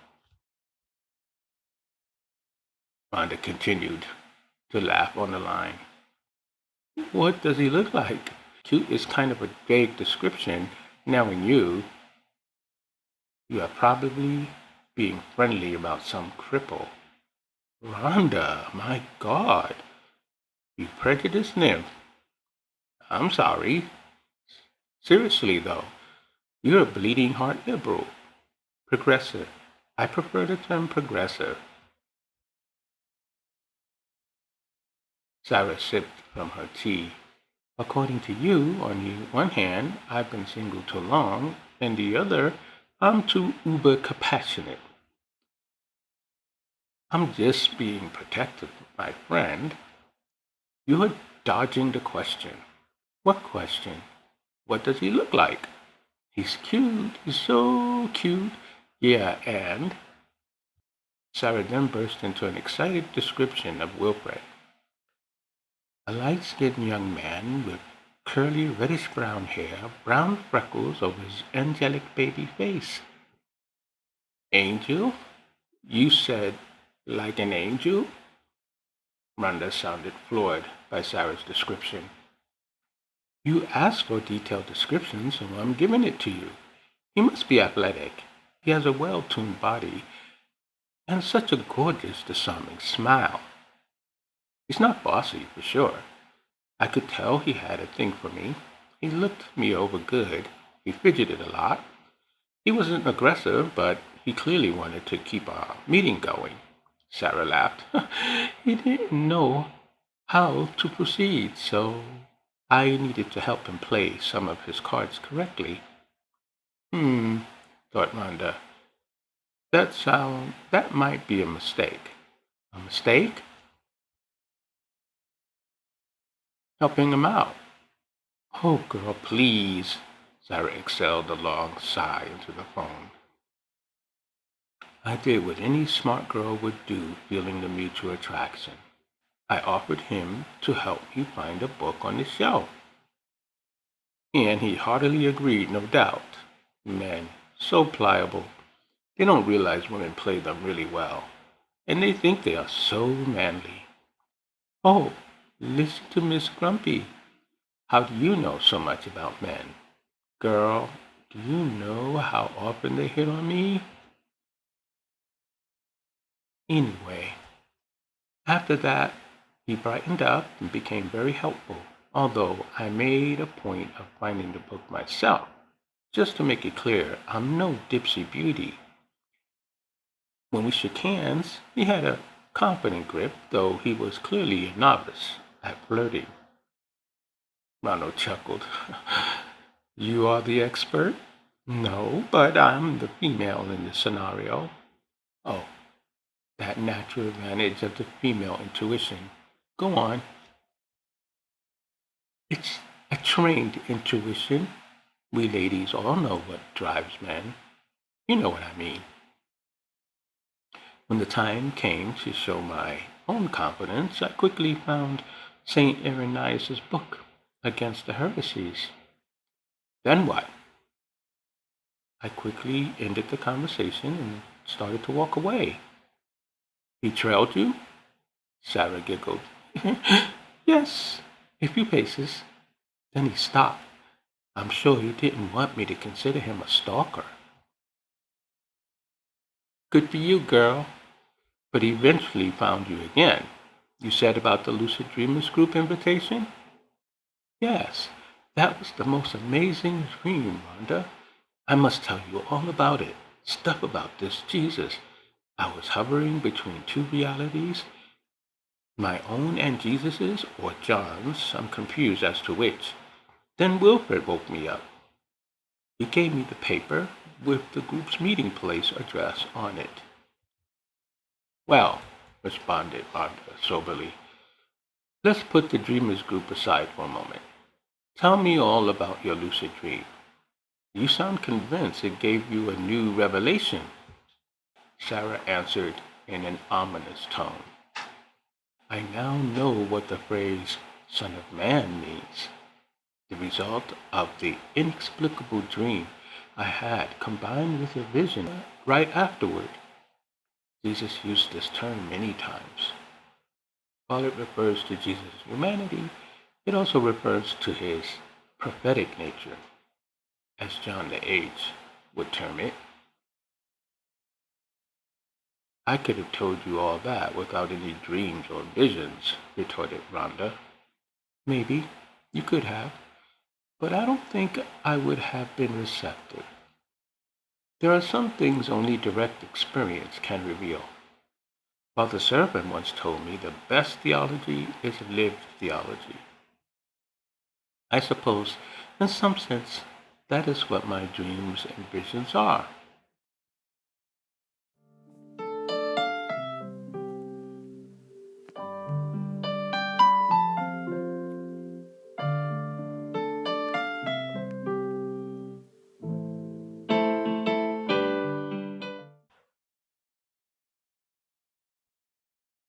Rhonda continued to laugh on the line. What does he look like? Cute is kind of a vague description. Knowing you, you are probably being friendly about some cripple. Rhonda, my God, you prejudiced nymph. I'm sorry. Seriously, though, you're a bleeding heart liberal. Progressive. I prefer the term progressive. Sarah sipped from her tea. According to you, on the one hand, I've been single too long, and the other, I'm too uber compassionate. I'm just being protective, my friend. You're dodging the question. What question? What does he look like? He's cute. He's so cute. Yeah, and Sarah then burst into an excited description of Wilfred. A light-skinned young man with curly reddish-brown hair, brown freckles over his angelic baby face. Angel? You said like an angel? Rhonda sounded floored by Sarah's description. You asked for a detailed description, so I'm giving it to you. He must be athletic. He has a well-tuned body and such a gorgeous, disarming smile. He's not bossy, for sure. I could tell he had a thing for me. He looked me over good. He fidgeted a lot. He wasn't aggressive, but he clearly wanted to keep our meeting going. Sarah laughed. He didn't know how to proceed, so I needed to help him play some of his cards correctly. Thought Rhonda. That might be a mistake. A mistake? Helping him out. Oh, girl, please. Sarah exhaled a long sigh into the phone. I did what any smart girl would do, feeling the mutual attraction. I offered him to help me find a book on the shelf. And he heartily agreed, no doubt. Men, so pliable. They don't realize women play them really well. And they think they are so manly. Oh, listen to Miss Grumpy. How do you know so much about men? Girl, do you know how often they hit on me? Anyway, after that, he brightened up and became very helpful, although I made a point of finding the book myself. Just to make it clear, I'm no dipsy beauty. When we shook hands, he had a confident grip, though he was clearly a novice at flirting. Ronald chuckled. You are the expert? No, but I'm the female in this scenario. Oh, that natural advantage of the female intuition. Go on. It's a trained intuition. We ladies all know what drives men. You know what I mean. When the time came to show my own confidence, I quickly found St. Irenaeus' book against the heresies. Then what? I quickly ended the conversation and started to walk away. He trailed you? Sarah giggled. Yes, a few paces. Then he stopped. I'm sure he didn't want me to consider him a stalker. Good for you, girl. But he eventually found you again. You said about the Lucid Dreamers group invitation? Yes, that was the most amazing dream, Rhonda. I must tell you all about it. Stuff about this Jesus. I was hovering between two realities, my own and Jesus's, or John's. I'm confused as to which. Then Wilfred woke me up. He gave me the paper with the group's meeting place address on it. Well, responded Rhonda soberly, let's put the Dreamers group aside for a moment. Tell me all about your lucid dream. You sound convinced it gave you a new revelation. Sarah answered in an ominous tone. I now know what the phrase Son of Man means. The result of the inexplicable dream I had combined with a vision right afterward. Jesus used this term many times. While it refers to Jesus' humanity, it also refers to his prophetic nature, as John the Age would term it. I could have told you all that without any dreams or visions, retorted Rhonda. Maybe you could have, but I don't think I would have been receptive. There are some things only direct experience can reveal. Father Seraphim once told me the best theology is lived theology. I suppose, in some sense, that is what my dreams and visions are.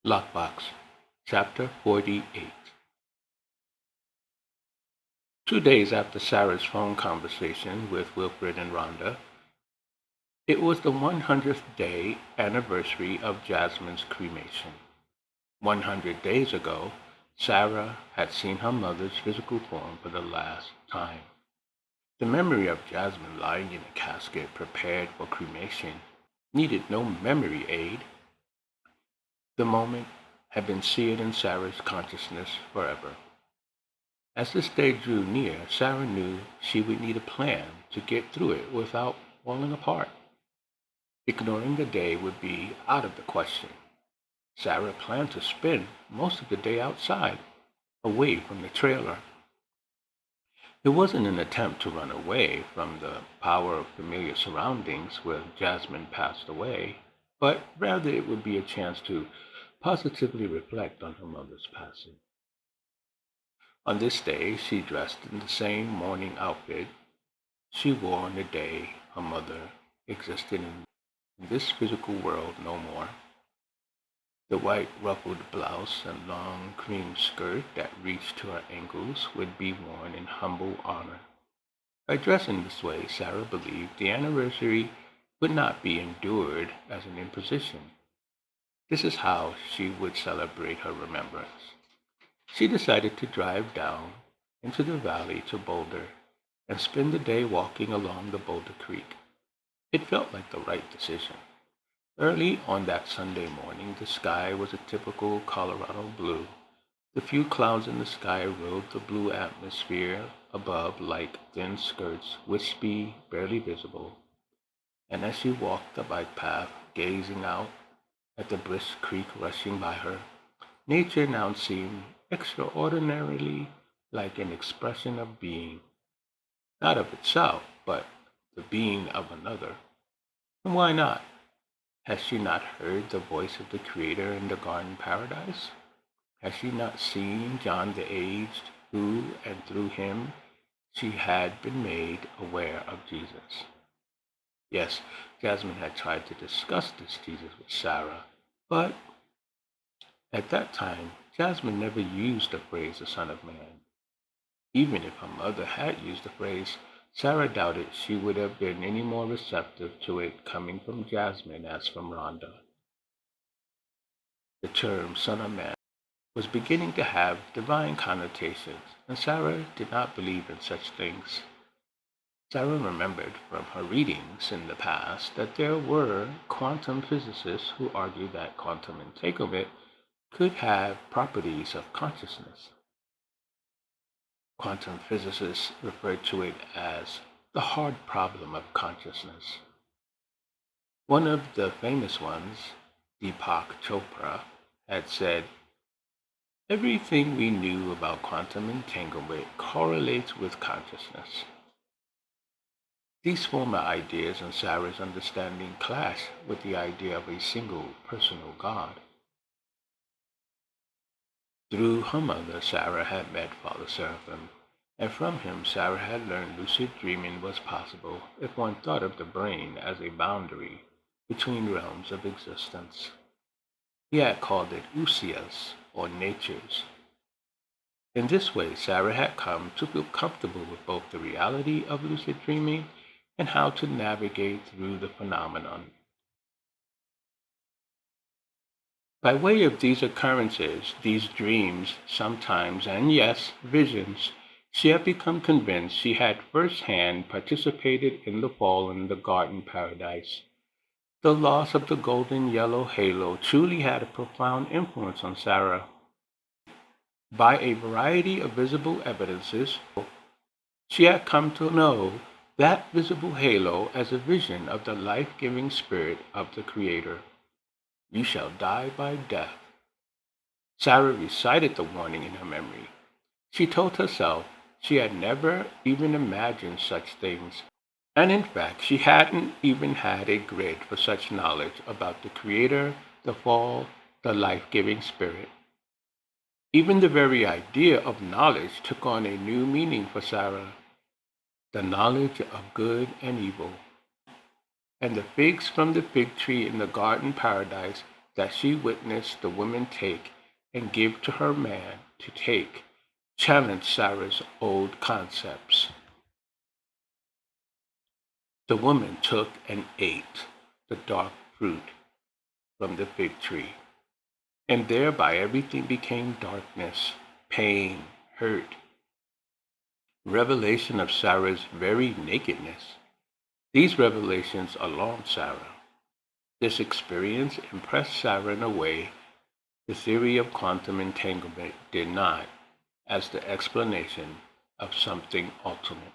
Lockbox, Chapter 48. 2 days after Sarah's phone conversation with Wilfred and Rhonda, it was the 100th day anniversary of Jasmine's cremation. 100 days ago, Sarah had seen her mother's physical form for the last time. The memory of Jasmine lying in a casket prepared for cremation needed no memory aid. The moment had been seared in Sarah's consciousness forever. As this day drew near, Sarah knew she would need a plan to get through it without falling apart. Ignoring the day would be out of the question. Sarah planned to spend most of the day outside, away from the trailer. It wasn't an attempt to run away from the power of familiar surroundings where Jasmine passed away, but rather it would be a chance to positively reflect on her mother's passing. On this day, she dressed in the same mourning outfit she wore on the day her mother existed in this physical world no more. The white ruffled blouse and long cream skirt that reached to her ankles would be worn in humble honor. By dressing this way, Sarah believed the anniversary would not be endured as an imposition. This is how she would celebrate her remembrance. She decided to drive down into the valley to Boulder and spend the day walking along the Boulder Creek. It felt like the right decision. Early on that Sunday morning, the sky was a typical Colorado blue. The few clouds in the sky rode the blue atmosphere above like thin skirts, wispy, barely visible. And as she walked the bike path, gazing out at the brisk creek rushing by her, nature now seemed extraordinarily like an expression of being, not of itself, but the being of another. And why not? Has she not heard the voice of the Creator in the garden paradise? Has she not seen John the Aged, who, and through him, she had been made aware of Jesus? Yes, Jasmine had tried to discuss this Jesus with Sarah, but at that time, Jasmine never used the phrase the Son of Man. Even if her mother had used the phrase, Sarah doubted she would have been any more receptive to it coming from Jasmine as from Rhonda. The term Son of Man was beginning to have divine connotations, and Sarah did not believe in such things. Sarah remembered from her readings in the past that there were quantum physicists who argued that quantum entanglement could have properties of consciousness. Quantum physicists referred to it as the hard problem of consciousness. One of the famous ones, Deepak Chopra, had said, "Everything we knew about quantum entanglement correlates with consciousness." These former ideas in Sarah's understanding clash with the idea of a single personal God. Through her mother, Sarah had met Father Seraphim, and from him Sarah had learned lucid dreaming was possible if one thought of the brain as a boundary between realms of existence. He had called it usias, or natures. In this way, Sarah had come to feel comfortable with both the reality of lucid dreaming and how to navigate through the phenomenon. By way of these occurrences, these dreams sometimes, and yes, visions, she had become convinced she had first-hand participated in the fall in the garden paradise. The loss of the golden yellow halo truly had a profound influence on Sarah. By a variety of visible evidences, she had come to know that visible halo as a vision of the life-giving spirit of the Creator. You shall die by death." Sara recited the warning in her memory. She told herself she had never even imagined such things, and in fact she hadn't even had a grid for such knowledge about the Creator, the fall, the life-giving Spirit. Even the very idea of knowledge took on a new meaning for Sara, the knowledge of good and evil. And the figs from the fig tree in the garden paradise that she witnessed the woman take and give to her man to take challenged Sarah's old concepts. The woman took and ate the dark fruit from the fig tree, and thereby everything became darkness, pain, hurt, revelation of Sarah's very nakedness. These revelations alarmed Sarah. This experience impressed Sara in a way the theory of quantum entanglement did not, as the explanation of something ultimate.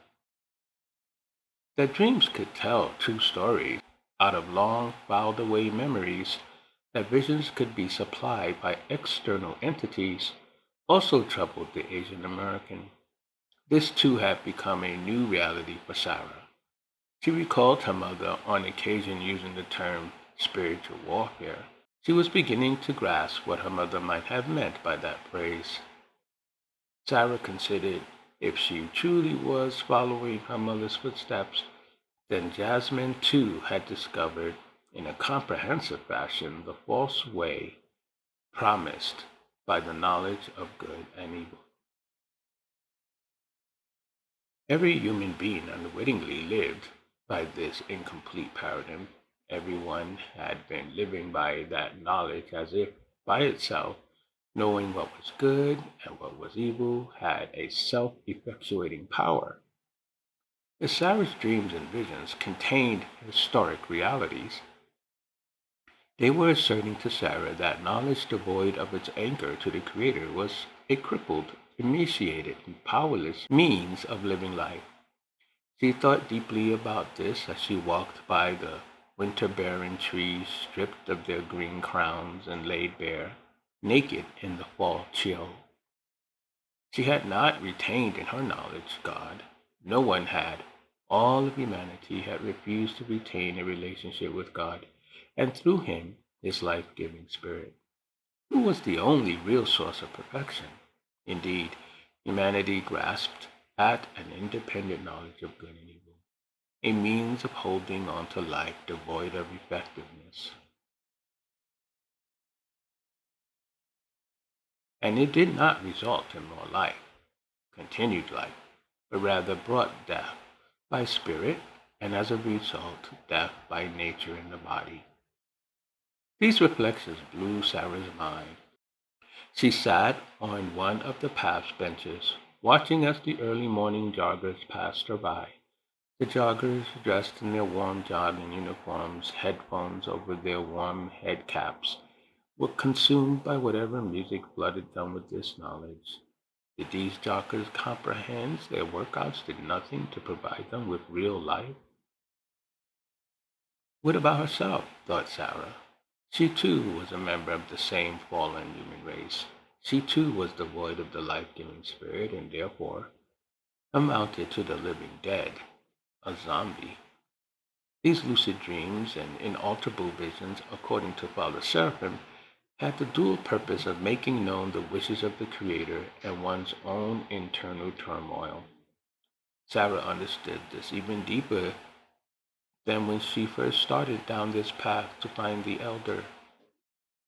That dreams could tell true stories out of long filed away memories, that visions could be supplied by external entities, also troubled the Asian American. This too had become a new reality for Sara. She recalled her mother on occasion using the term spiritual warfare. She was beginning to grasp what her mother might have meant by that phrase. Sara considered if she truly was following her mother's footsteps, then Jasmine too had discovered in a comprehensive fashion the false way promised by the knowledge of good and evil. Every human being unwittingly lived by this incomplete paradigm. Everyone had been living by that knowledge as if by itself, knowing what was good and what was evil had a self-effectuating power. If Sarah's dreams and visions contained historic realities, they were asserting to Sara that knowledge devoid of its anchor to the Creator was a crippled, emaciated, and powerless means of living life. She thought deeply about this as she walked by the winter-bearing trees stripped of their green crowns and laid bare, naked in the fall chill. She had not retained in her knowledge God. No one had. All of humanity had refused to retain a relationship with God, and through him, his life-giving spirit, who was the only real source of perfection. Indeed, humanity grasped at an independent knowledge of good and evil, a means of holding on to life devoid of effectiveness. And it did not result in more life, continued life, but rather brought death by spirit, and as a result, death by nature in the body. These reflections blew Sarah's mind. She sat on one of the path benches, watching as the early morning joggers passed her by. The joggers, dressed in their warm jogging uniforms, headphones over their warm head caps, were consumed by whatever music flooded them with this knowledge. Did these joggers comprehend their workouts did nothing to provide them with real life? What about herself? Thought Sarah. She too was a member of the same fallen human race. She too was devoid of the life-giving spirit and therefore amounted to the living dead, a zombie. These lucid dreams and inalterable visions, according to Father Seraphim, had the dual purpose of making known the wishes of the Creator and one's own internal turmoil. Sarah understood this even deeper than when she first started down this path to find the elder.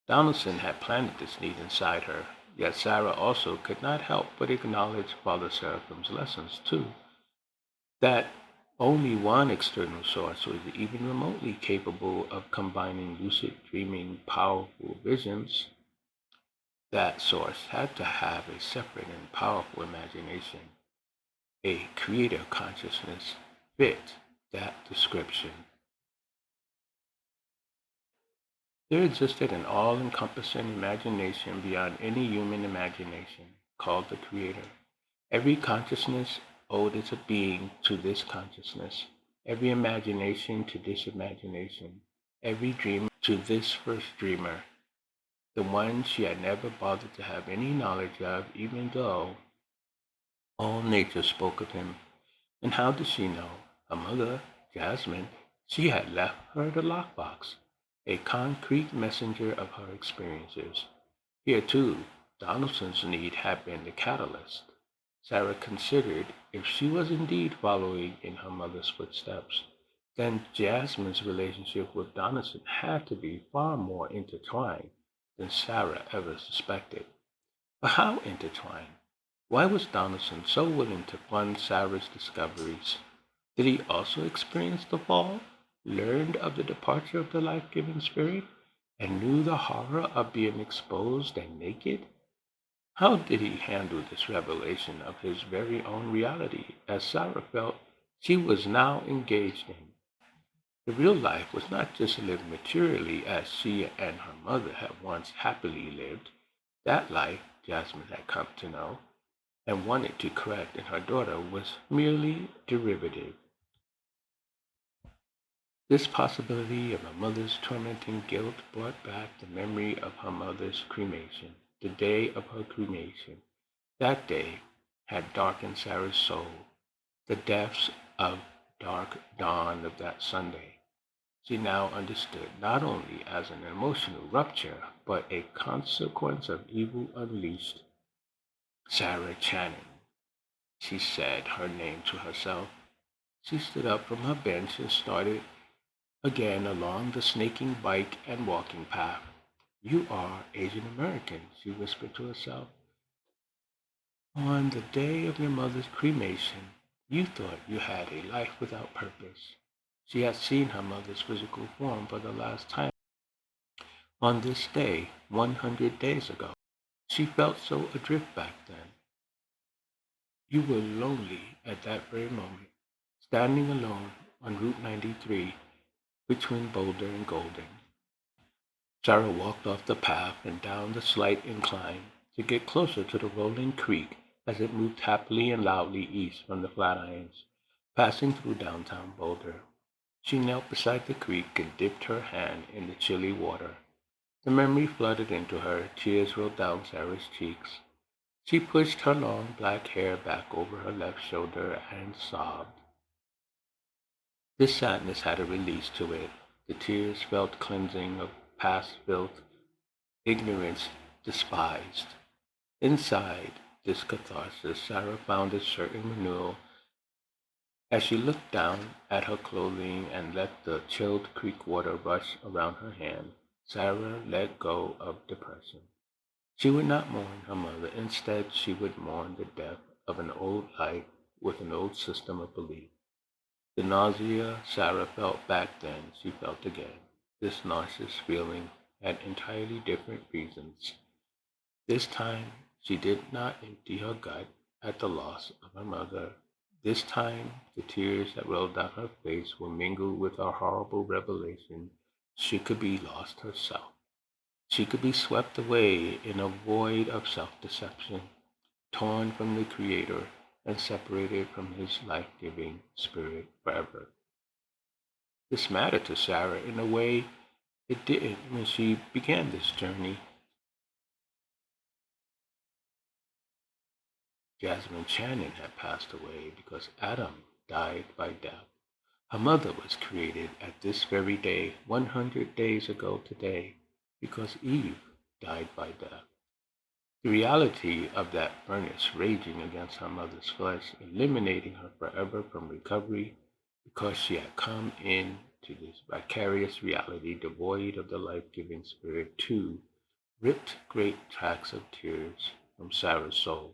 Donaldson had planted this need inside her, yet Sarah also could not help but acknowledge Father Seraphim's lessons too, that only one external source was even remotely capable of combining lucid dreaming powerful visions. That source had to have a separate and powerful imagination. A creator consciousness fit that description. There existed an all-encompassing imagination beyond any human imagination, called the Creator. Every consciousness owed its being to this consciousness, every imagination to this imagination, every dream to this first dreamer, the one she had never bothered to have any knowledge of, even though all nature spoke of him. And how did she know? Her mother, Jasmine, she had left her the lockbox, a concrete messenger of her experiences. Here, too, Donaldson's need had been the catalyst. Sara considered if she was indeed following in her mother's footsteps, then Jasmine's relationship with Donaldson had to be far more intertwined than Sara ever suspected. But how intertwined? Why was Donaldson so willing to fund Sara's discoveries? Did he also experience the fall, learned of the departure of the life-giving spirit, and knew the horror of being exposed and naked? How did he handle this revelation of his very own reality, as Sara felt she was now engaged in? The real life was not just lived materially as she and her mother had once happily lived. That life, Jasmine had come to know and wanted to correct in her daughter, was merely derivative. This possibility of her mother's tormenting guilt brought back the memory of her mother's cremation, the day of her cremation. That day had darkened Sara's soul, the depths of dark dawn of that Sunday. She now understood not only as an emotional rupture, but a consequence of evil unleashed. Sara Channing, she said her name to herself. She stood up from her bench and started again along the snaking bike and walking path. You are Asian American, she whispered to herself. On the day of your mother's cremation, you thought you had a life without purpose. She had seen her mother's physical form for the last time on this day 100 days ago. She felt so adrift back then. You were lonely at that very moment, standing alone on Route 93 between Boulder and Golden. Sara walked off the path and down the slight incline to get closer to the rolling creek as it moved happily and loudly east from the Flatirons, passing through downtown Boulder. She knelt beside the creek and dipped her hand in the chilly water. The memory flooded into her, tears rolled down Sara's cheeks. She pushed her long black hair back over her left shoulder and sobbed. This sadness had a release to it. The tears felt cleansing of past filth, ignorance despised. Inside this catharsis, Sara found a certain renewal as she looked down at her clothing and let the chilled creek water rush around her hand. Sara let go of depression. She would not mourn her mother. Instead, she would mourn the death of an old life with an old system of belief. The nausea Sara felt back then, she felt again. This nauseous feeling had entirely different reasons. This time, she did not empty her gut at the loss of her mother. This time, the tears that rolled down her face were mingled with her horrible revelation she could be lost herself. She could be swept away in a void of self-deception, torn from the Creator and separated from His life-giving Spirit forever. This mattered to Sara in a way it didn't when she began this journey. Jasmine Channing had passed away because Adam died by death. Her mother was created at this very day, 100 days ago today, because Eve died by death. The reality of that furnace raging against her mother's flesh, eliminating her forever from recovery because she had come into this vicarious reality devoid of the life-giving spirit too, ripped great tracts of tears from Sara's soul.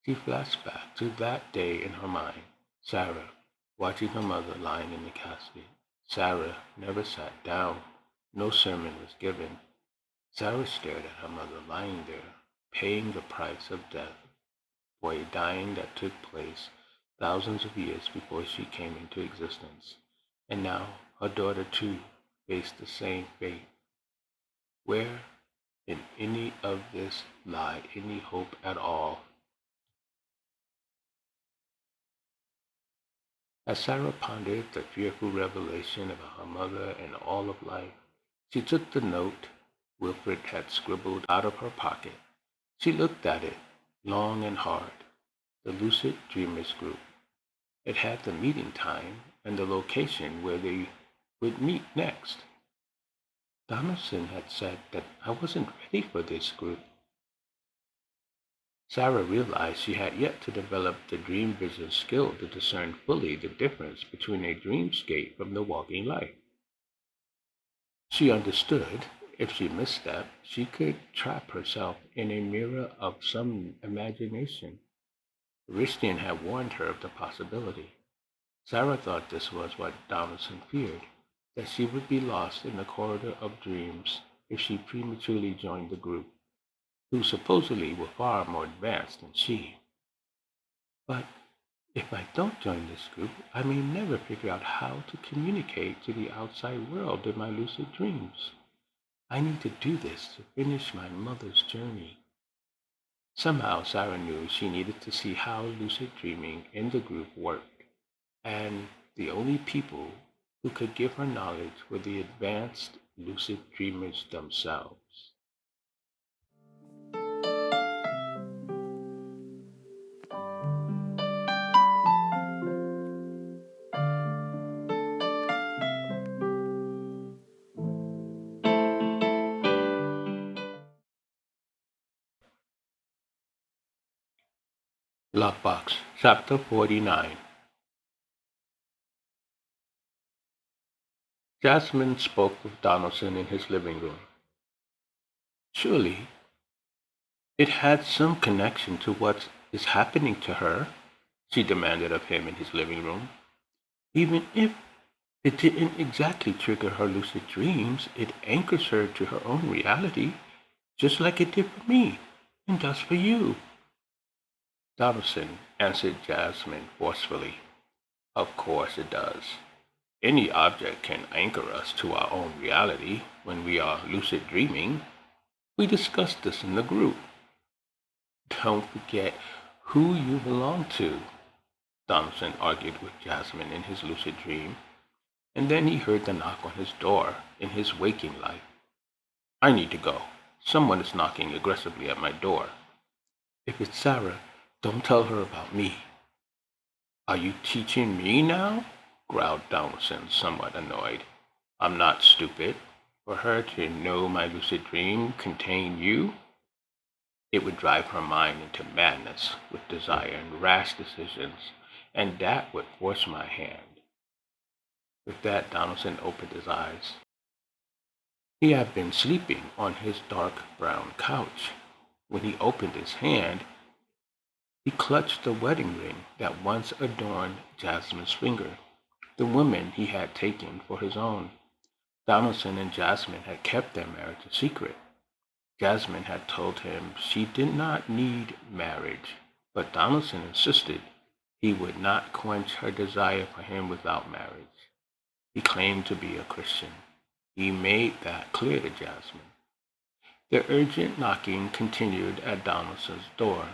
She flashed back to that day in her mind. Sara, watching her mother lying in the casket. Sara never sat down. No sermon was given. Sara stared at her mother lying there, paying the price of death for a dying that took place thousands of years before she came into existence. And now her daughter too faced the same fate. Where in any of this lie any hope at all? As Sara pondered the fearful revelation about her mother and all of life, She took the note Wilfred had scribbled out of her pocket. She looked at it long and hard. The Lucid Dreamers Group. It had the meeting time and the location where they would meet next. Donaldson had said that I wasn't ready for this group. Sara realized she had yet to develop the dream vision skill to discern fully the difference between a dreamscape from the walking life. She understood if she misstepped, she could trap herself in a mirror of some imagination. Richtian had warned her of the possibility. Sara thought this was what Donaldson feared, that she would be lost in the corridor of dreams if she prematurely joined the group, who supposedly were far more advanced than she. But if I don't join this group, I may never figure out how to communicate to the outside world in my lucid dreams. I need to do this to finish my mother's journey. Somehow Sara knew she needed to see how lucid dreaming in the group worked, and the only people who could give her knowledge were the advanced lucid dreamers themselves. Lockbox, Chapter 49. Jasmine spoke with Donaldson in his living room. Surely it had some connection to what is happening to her, she demanded of him in his living room. Even if it didn't exactly trigger her lucid dreams, it anchors her to her own reality, just like it did for me, and does for you. Donaldson answered Jasmine forcefully. Of course it does. Any object can anchor us to our own reality when we are lucid dreaming. We discussed this in the group. Don't forget who you belong to, Donaldson argued with Jasmine in his lucid dream, and then he heard the knock on his door in his waking life. I need to go. Someone is knocking aggressively at my door. If it's Sara, don't tell her about me. Are you teaching me now? Growled Donaldson, somewhat annoyed. I'm not stupid. For her to know my lucid dream contained you, it would drive her mind into madness with desire and rash decisions, and that would force my hand. With that, Donaldson opened his eyes. He had been sleeping on his dark brown couch. When he opened his hand, he clutched the wedding ring that once adorned Jasmine's finger, the woman he had taken for his own. Donaldson and Jasmine had kept their marriage a secret. Jasmine had told him she did not need marriage, but Donaldson insisted he would not quench her desire for him without marriage. He claimed to be a Christian. He made that clear to Jasmine. The urgent knocking continued at Donaldson's door.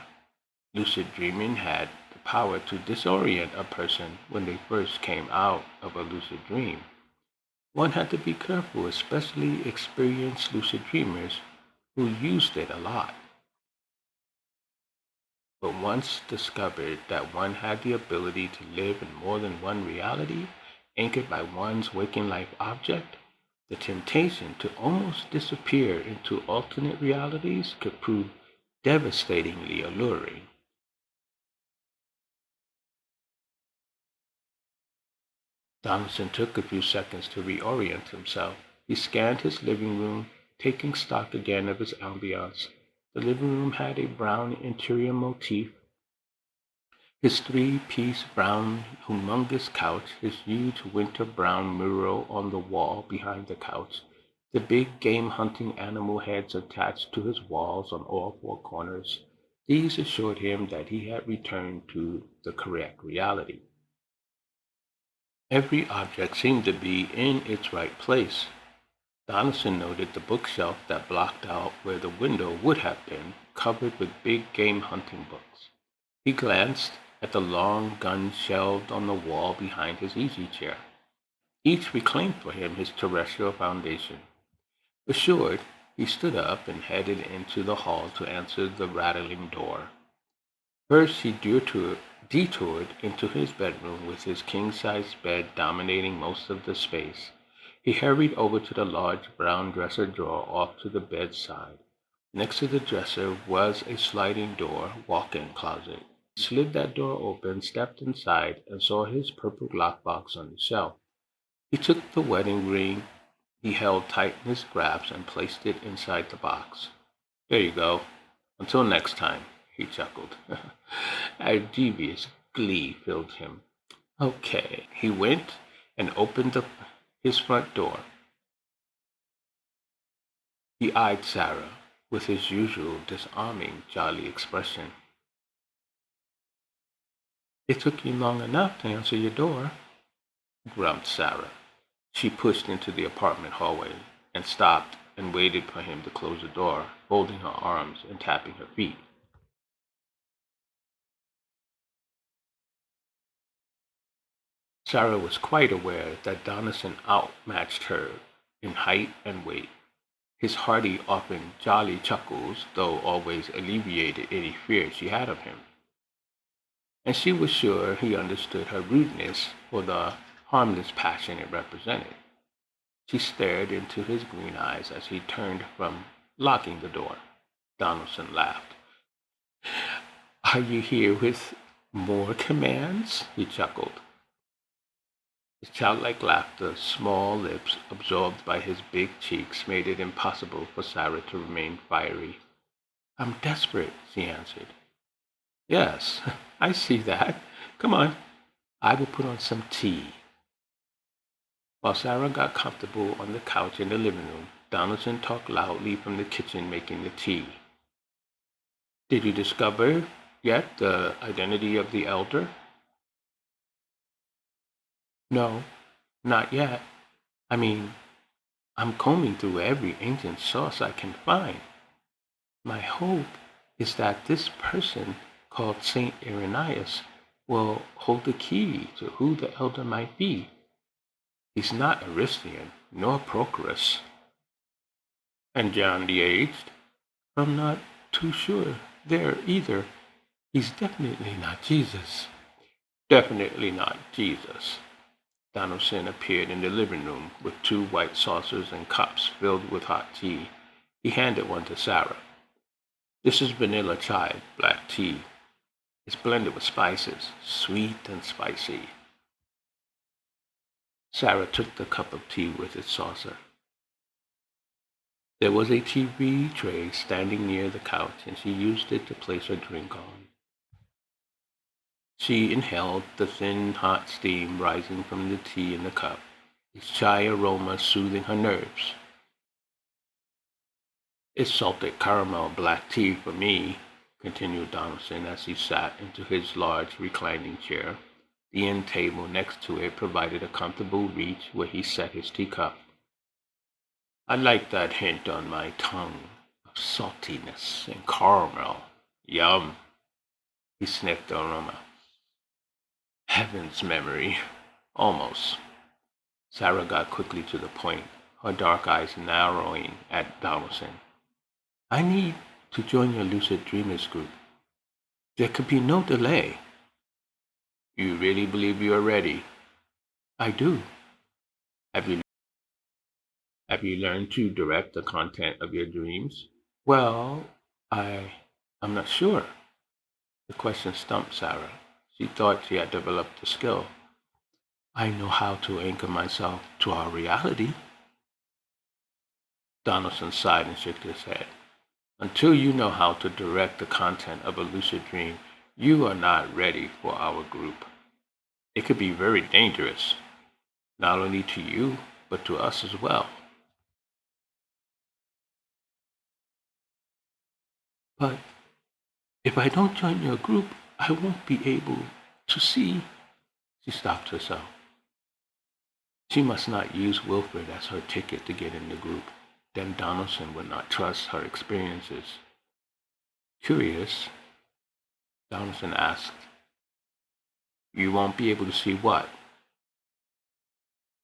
Lucid dreaming had the power to disorient a person when they first came out of a lucid dream. One had to be careful, especially experienced lucid dreamers who used it a lot. But once discovered that one had the ability to live in more than one reality, anchored by one's waking life object, the temptation to almost disappear into alternate realities could prove devastatingly alluring. Donaldson took a few seconds to reorient himself. He scanned his living room, taking stock again of its ambiance. The living room had a brown interior motif. His three-piece brown humongous couch, his huge winter brown mural on the wall behind the couch, the big game-hunting animal heads attached to his walls on all four corners. These assured him that he had returned to the correct reality. Every object seemed to be in its right place. Donaldson noted the bookshelf that blocked out where the window would have been, covered with big game hunting books. He glanced at the long gun shelved on the wall behind his easy chair. Each reclaimed for him his terrestrial foundation. Assured, he stood up and headed into the hall to answer the rattling door. First, he detoured into his bedroom with his king-size bed dominating most of the space. He hurried over to the large brown dresser drawer off to the bedside. Next to the dresser was a sliding door walk-in closet. He slid that door open, stepped inside, and saw his purple lockbox on the shelf. He took the wedding ring he held tight in his grasp and placed it inside the box. There you go. Until next time, he chuckled. A devious glee filled him. Okay. He went and opened his front door. He eyed Sara with his usual disarming, jolly expression. It took you long enough to answer your door, grumped Sara. She pushed into the apartment hallway and stopped and waited for him to close the door, folding her arms and tapping her feet. Sara was quite aware that Donaldson outmatched her in height and weight. His hearty, often jolly chuckles, though, always alleviated any fear she had of him. And she was sure he understood her rudeness for the harmless passion it represented. She stared into his green eyes as he turned from locking the door. Donaldson laughed. Are you here with more commands? He chuckled. His childlike laughter, small lips absorbed by his big cheeks, made it impossible for Sara to remain fiery. I'm desperate, she answered. Yes, I see that. Come on, I will put on some tea. While Sara got comfortable on the couch in the living room, Donaldson talked loudly from the kitchen making the tea. Did you discover yet the identity of the elder? No, not yet. I mean, I'm combing through every ancient source I can find. My hope is that this person called Saint Irenaeus will hold the key to who the elder might be. He's not Aristian, nor Prochorus. And John the Aged? I'm not too sure there either. He's definitely not Jesus. Definitely not Jesus. Donaldson appeared in the living room with two white saucers and cups filled with hot tea. He handed one to Sara. This is vanilla chai black tea. It's blended with spices, sweet and spicy. Sara took the cup of tea with its saucer. There was a TV tray standing near the couch, and she used it to place her drink on. She inhaled the thin, hot steam rising from the tea in the cup, its chai aroma soothing her nerves. It's salted caramel black tea for me, continued Donaldson as he sat into his large reclining chair. The end table next to it provided a comfortable reach where he set his teacup. I like that hint on my tongue of saltiness and caramel. Yum! He sniffed the aroma. Heaven's memory. Almost. Sara got quickly to the point, her dark eyes narrowing at Donaldson. I need to join your lucid dreamers group. There could be no delay. You really believe you are ready? I do. Have you have you learned to direct the content of your dreams? Well, I'm not sure. The question stumped Sara. She thought she had developed the skill. I know how to anchor myself to our reality. Donaldson sighed and shook his head. Until you know how to direct the content of a lucid dream, you are not ready for our group. It could be very dangerous, not only to you, but to us as well. But if I don't join your group, I won't be able to see. She stopped herself. She must not use Wilfred as her ticket to get in the group. Then Donaldson would not trust her experiences. Curious, Donaldson asked, you won't be able to see what?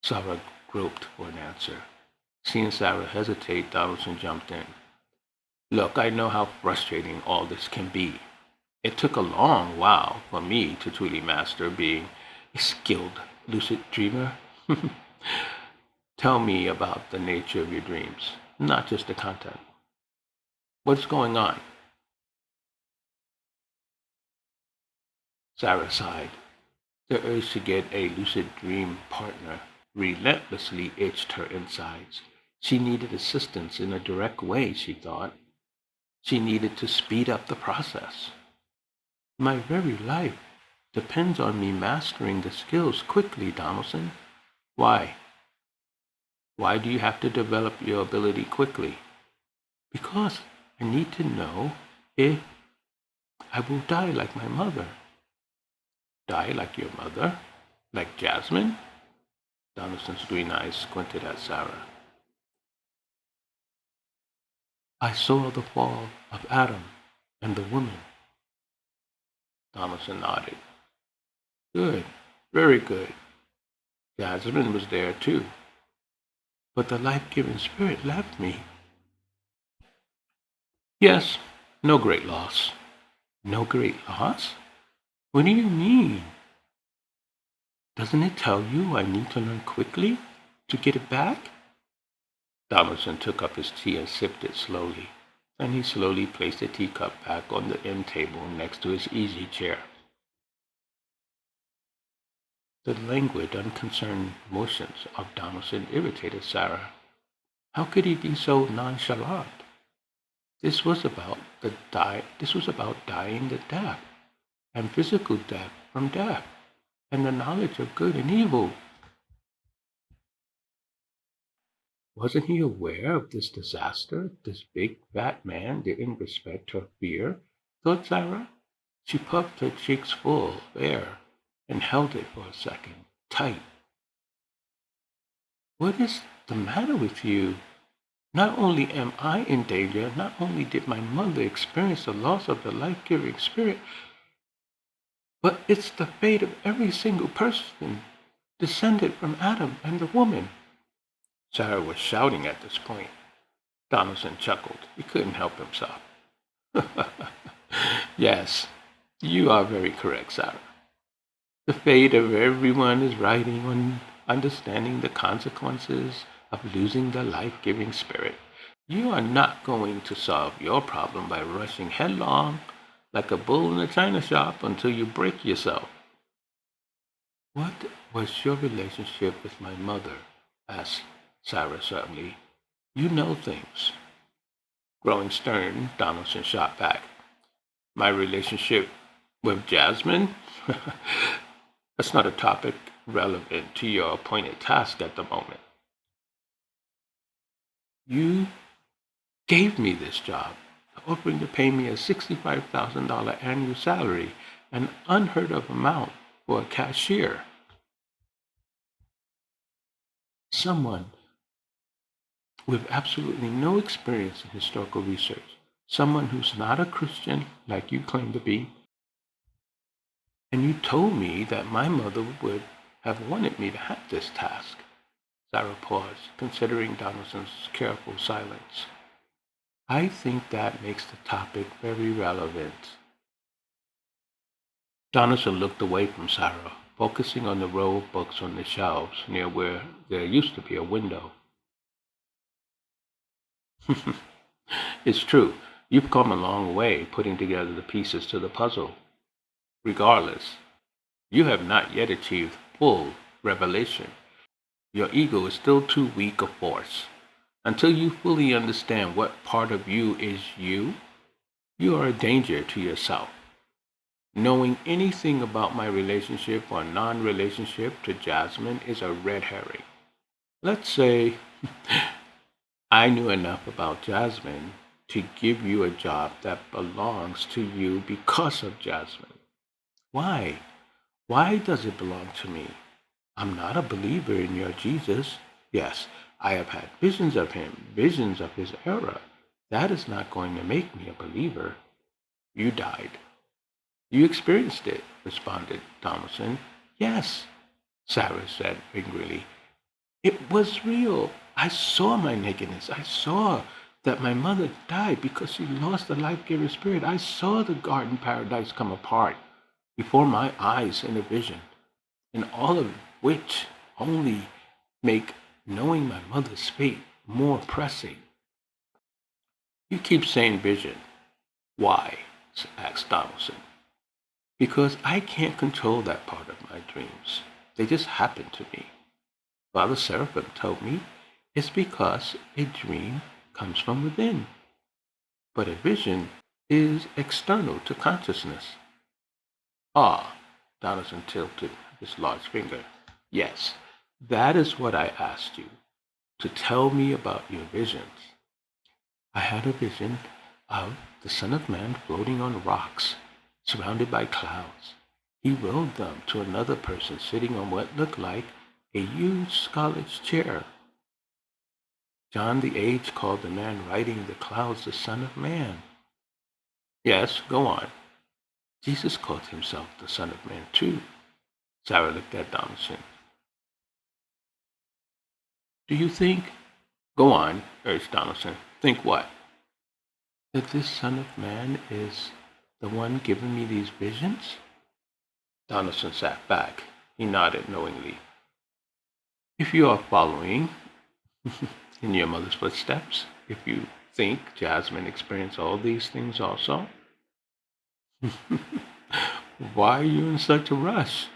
Sara groped for an answer. Seeing Sarah hesitate, Donaldson jumped in. Look, I know how frustrating all this can be. It took a long while for me to truly master being a skilled lucid dreamer. Tell me about the nature of your dreams, not just the content. What's going on? Sarah sighed. The urge to get a lucid dream partner relentlessly itched her insides. She needed assistance in a direct way, she thought. She needed to speed up the process. My very life depends on me mastering the skills quickly, Donaldson. Why? Why do you have to develop your ability quickly? Because I need to know if I will die like my mother. Die like your mother? Like Jasmine? Donaldson's green eyes squinted at Sara. I saw the fall of Adam and the woman. Donaldson nodded. Good, very good. Jasmine was there too. But the life-giving spirit left me. Yes, no great loss. No great loss? What do you mean? Doesn't it tell you I need to learn quickly to get it back? Donaldson took up his tea and sipped it slowly. Then he slowly placed the teacup back on the end table next to his easy chair. The languid, unconcerned motions of Donaldson irritated Sara. How could he be so nonchalant? This was about dying the death, and physical death from death, and the knowledge of good and evil. Wasn't he aware of this disaster? This big fat man didn't respect her fear, thought Sara. She puffed her cheeks full of air and held it for a second, tight. What is the matter with you? Not only am I in danger, not only did my mother experience the loss of the life-giving spirit, but it's the fate of every single person descended from Adam and the woman. Sara was shouting at this point. Donaldson chuckled. He couldn't help himself. Yes, you are very correct, Sara. The fate of everyone is riding on understanding the consequences of losing the life-giving spirit. You are not going to solve your problem by rushing headlong like a bull in a china shop until you break yourself. What was your relationship with my mother? Asked Sara suddenly. You know things. Growing stern, Donaldson shot back. My relationship with Jasmine? That's not a topic relevant to your appointed task at the moment. You gave me this job, offering to pay me a $65,000 annual salary, an unheard of amount for a cashier. Someone with absolutely no experience in historical research, someone who's not a Christian like you claim to be, and you told me that my mother would have wanted me to have this task. Sara paused, considering Donaldson's careful silence. I think that makes the topic very relevant. Donaldson looked away from Sara, focusing on the row of books on the shelves near where there used to be a window. It's true, you've come a long way putting together the pieces to the puzzle. Regardless, you have not yet achieved full revelation. Your ego is still too weak a force. Until you fully understand what part of you is you, you are a danger to yourself. Knowing anything about my relationship or non-relationship to Jasmine is a red herring. Let's say I knew enough about Jasmine to give you a job that belongs to you because of Jasmine. Why? Why does it belong to me? I'm not a believer in your Jesus. Yes, I have had visions of him, visions of his era. That is not going to make me a believer. You died. You experienced it, responded Donaldson. Yes, Sara said angrily. It was real. I saw my nakedness. I saw that my mother died because she lost the life-giving spirit. I saw the garden paradise come apart before my eyes in a vision, and all of which only make knowing my mother's fate more pressing. You keep saying vision. Why? Asked Donaldson. Because I can't control that part of my dreams. They just happen to me. Father Seraphim told me it's because a dream comes from within, but a vision is external to consciousness. Ah, Donaldson tilted his large finger. Yes, that is what I asked you, to tell me about your visions. I had a vision of the Son of Man floating on rocks, surrounded by clouds. He rode them to another person sitting on what looked like a huge scholar's chair. John the Age called the man riding the clouds the Son of Man. Yes, go on. Jesus called himself the Son of Man too. Sara looked at Donaldson. Do you think? Go on, urged Donaldson. Think what? That this Son of Man is the one giving me these visions? Donaldson sat back. He nodded knowingly. If you are following in your mother's footsteps, if you think Jasmine experienced all these things also, why are you in such a rush?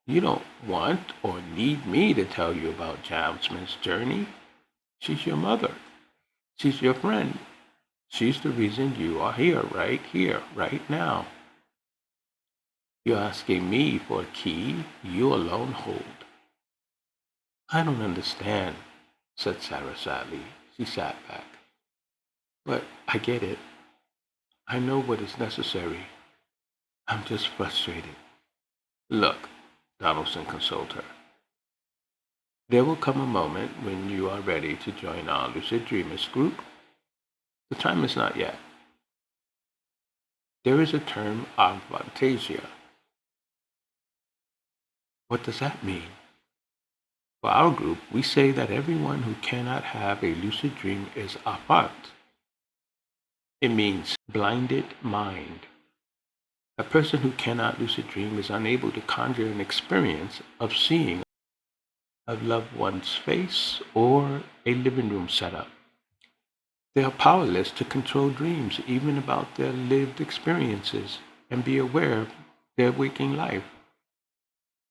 You don't want or need me to tell you about Jasmine's journey. She's your mother. She's your friend. She's the reason you are here, right now. You're asking me for a key you alone hold. I don't understand, said Sara sadly. She sat back. But I get it. I know what is necessary. I'm just frustrated. Look, Donaldson consoled her. There will come a moment when you are ready to join our lucid dreamers group. The time is not yet. There is a term of fantasia. What does that mean? For our group, we say that everyone who cannot have a lucid dream is apart. It means blinded mind. A person who cannot lucid dream is unable to conjure an experience of seeing a loved one's face or a living room setup. They are powerless to control dreams, even about their lived experiences, and be aware of their waking life.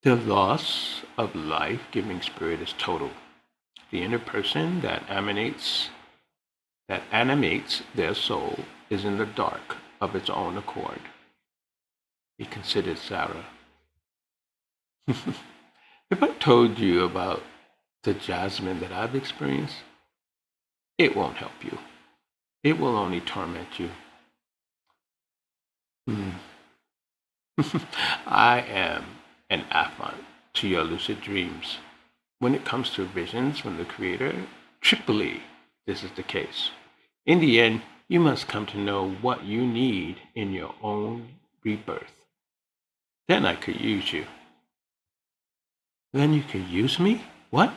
The loss of life-giving spirit is total. The inner person that animates their soul is in the dark of its own accord. He considered Sara. If I told you about the Jasmine that I've experienced, it won't help you. It will only torment you. I am an affront to your lucid dreams. When it comes to visions from the Creator, triply this is the case. In the end, you must come to know what you need in your own rebirth. Then I could use you. Then you could use me? What?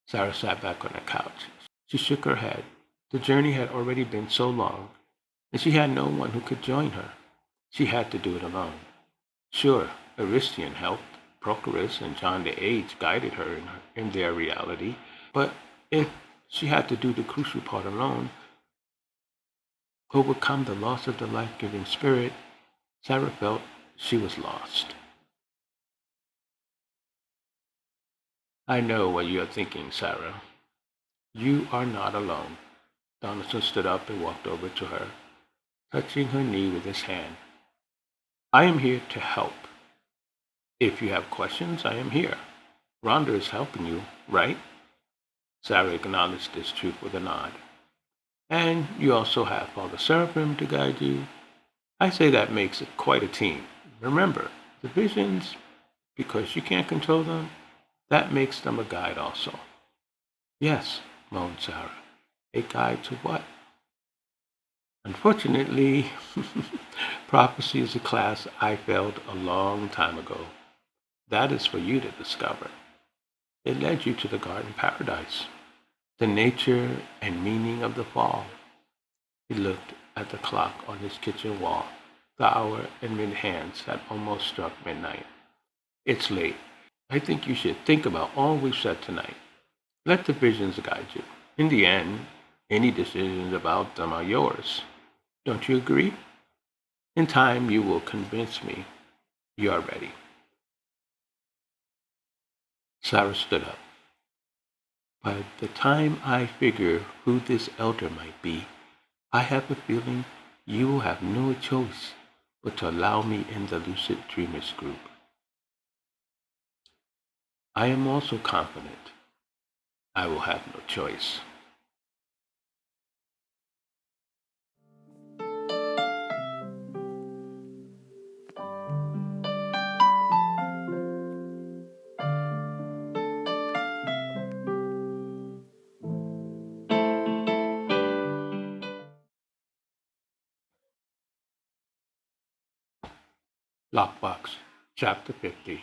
Sara sat back on the couch. She shook her head. The journey had already been so long, and she had no one who could join her. She had to do it alone. Sure, Aristian helped. Prochorus and John the Age guided her in their reality, but if she had to do the crucial part alone, overcome the loss of the life-giving spirit, Sara felt she was lost. I know what you are thinking, Sara. You are not alone. Donaldson stood up and walked over to her, touching her knee with his hand. I am here to help. If you have questions, I am here. Rhonda is helping you, right? Sara acknowledged this truth with a nod. And you also have Father Seraphim to guide you. I say that makes it quite a team. Remember, the visions, because you can't control them, that makes them a guide also. Yes, moaned Sara. A guide to what? Unfortunately, prophecy is a class I failed a long time ago. That is for you to discover. It led you to the garden paradise. The nature and meaning of the fall. He looked at the clock on his kitchen wall. The hour in mid-hands had almost struck midnight. It's late. I think you should think about all we've said tonight. Let the visions guide you. In the end, any decisions about them are yours. Don't you agree? In time, you will convince me you are ready. Sarah stood up. By the time I figure who this elder might be, I have a feeling you will have no choice but to allow me in the lucid dreamers group. I am also confident I will have no choice. Lockbox, Chapter 50.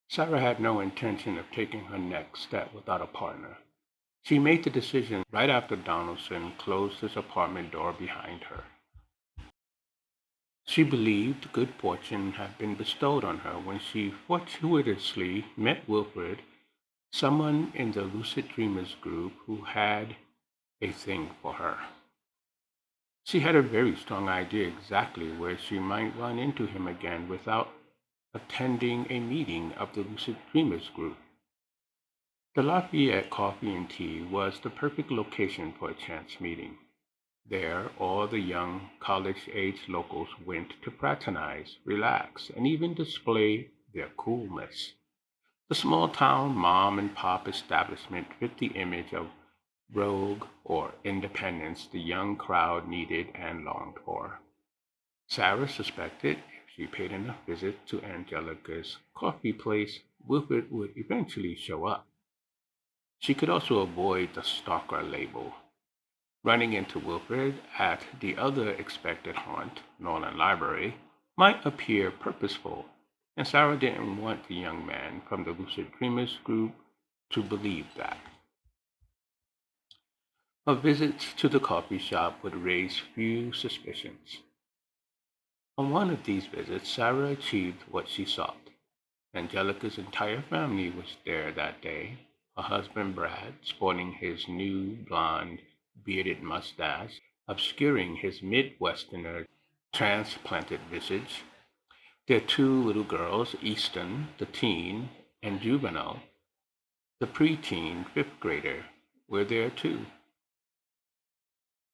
Sarah had no intention of taking her next step without a partner. She made the decision right after Donaldson closed his apartment door behind her. She believed good fortune had been bestowed on her when she fortuitously met Wilfred, someone in the Lucid Dreamers group who had a thing for her. She had a very strong idea exactly where she might run into him again without attending a meeting of the Lucid Dreamers group. The Lafayette Coffee and Tea was the perfect location for a chance meeting. There, all the young college-age locals went to fraternize, relax, and even display their coolness. The small-town mom-and-pop establishment fit the image of rogue or independence the young crowd needed and longed for. Sarah suspected if she paid enough visits to Angelica's coffee place, Wilfred would eventually show up. She could also avoid the stalker label. Running into Wilfred at the other expected haunt, Nolan Library, might appear purposeful, and Sarah didn't want the young man from the Lucid Dreamers group to believe that. Her visits to the coffee shop would raise few suspicions. On one of these visits, Sarah achieved what she sought. Angelica's entire family was there that day. Her husband Brad, sporting his new blonde bearded mustache, obscuring his Midwesterner transplanted visage. Their two little girls, Easton, the teen, and Juvenile, the preteen fifth grader, were there too.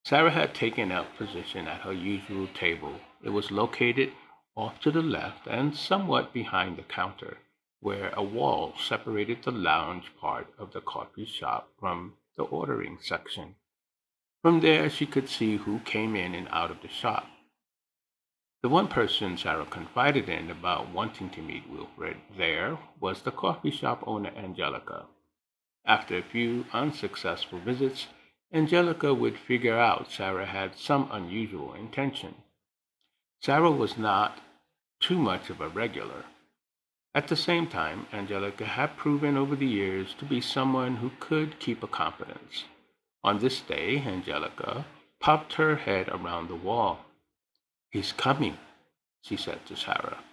Sarah had taken up position at her usual table. It was located off to the left and somewhat behind the counter, where a wall separated the lounge part of the coffee shop from the ordering section. From there she could see who came in and out of the shop. The one person Sarah confided in about wanting to meet Wilfred there was the coffee shop owner Angelica. After a few unsuccessful visits, Angelica would figure out Sarah had some unusual intention. Sarah was not too much of a regular. At the same time, Angelica had proven over the years to be someone who could keep a confidence. On this day, Angelica popped her head around the wall. "He's coming," she said to Sarah.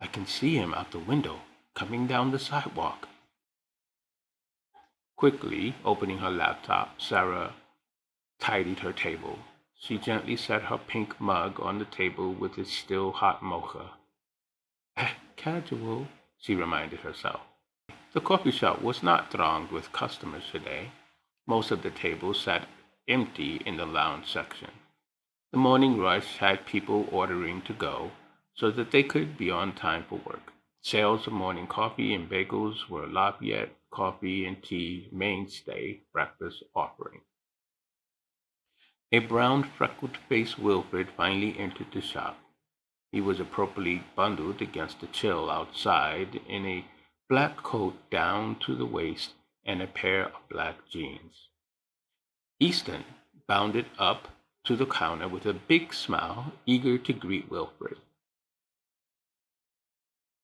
"I can see him out the window, coming down the sidewalk." Quickly opening her laptop, Sarah tidied her table. She gently set her pink mug on the table with its still hot mocha. Casual, she reminded herself. The coffee shop was not thronged with customers today. Most of the tables sat empty in the lounge section. The morning rush had people ordering to go so that they could be on time for work. Sales of morning coffee and bagels were Lafayette Coffee and Tea mainstay breakfast offering. A brown, freckled-faced Wilfred finally entered the shop. He was appropriately bundled against the chill outside in a black coat down to the waist and a pair of black jeans. Easton bounded up to the counter with a big smile, eager to greet Wilfred.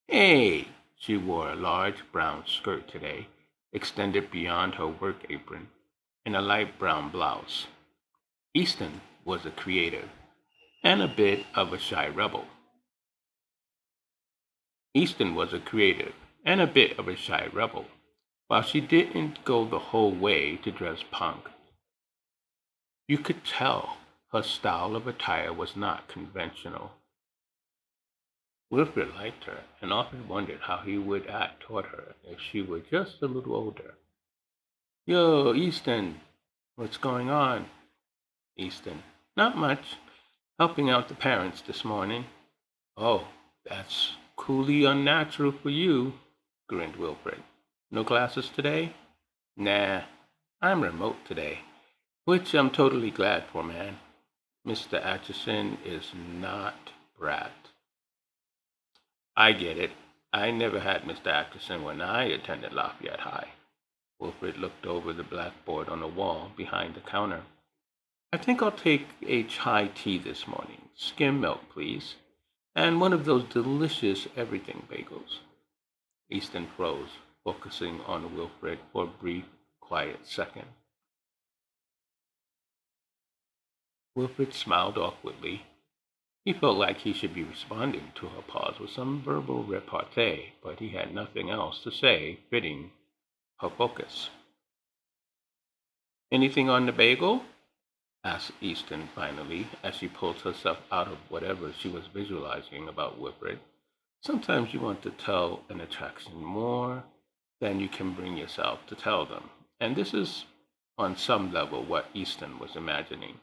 "Hey!" She wore a large brown skirt today, extended beyond her work apron, and a light brown blouse. Easton was a creative and a bit of a shy rebel. Easton was a creative and a bit of a shy rebel. While she didn't go the whole way to dress punk, you could tell her style of attire was not conventional. Wilfred liked her and often wondered how he would act toward her if she were just a little older. Yo, Easton, what's going on? Easton, not much. Helping out the parents this morning. Oh, that's coolly unnatural for you, grinned Wilfred. No classes today? Nah, I'm remote today, which I'm totally glad for, man. Mr. Atchison is not Brat. I get it. I never had Mr. Atchison when I attended Lafayette High. Wilfred looked over the blackboard on the wall behind the counter. I think I'll take a chai tea this morning. Skim milk, please. And one of those delicious everything bagels. Easton froze, focusing on Wilfred for a brief, quiet second. Wilfred smiled awkwardly. He felt like he should be responding to her pause with some verbal repartee, but he had nothing else to say fitting her focus. Anything on the bagel? Asked Easton finally, as she pulled herself out of whatever she was visualizing about Wilfred. Sometimes you want to tell an attraction more than you can bring yourself to tell them. And this is, on some level, what Easton was imagining.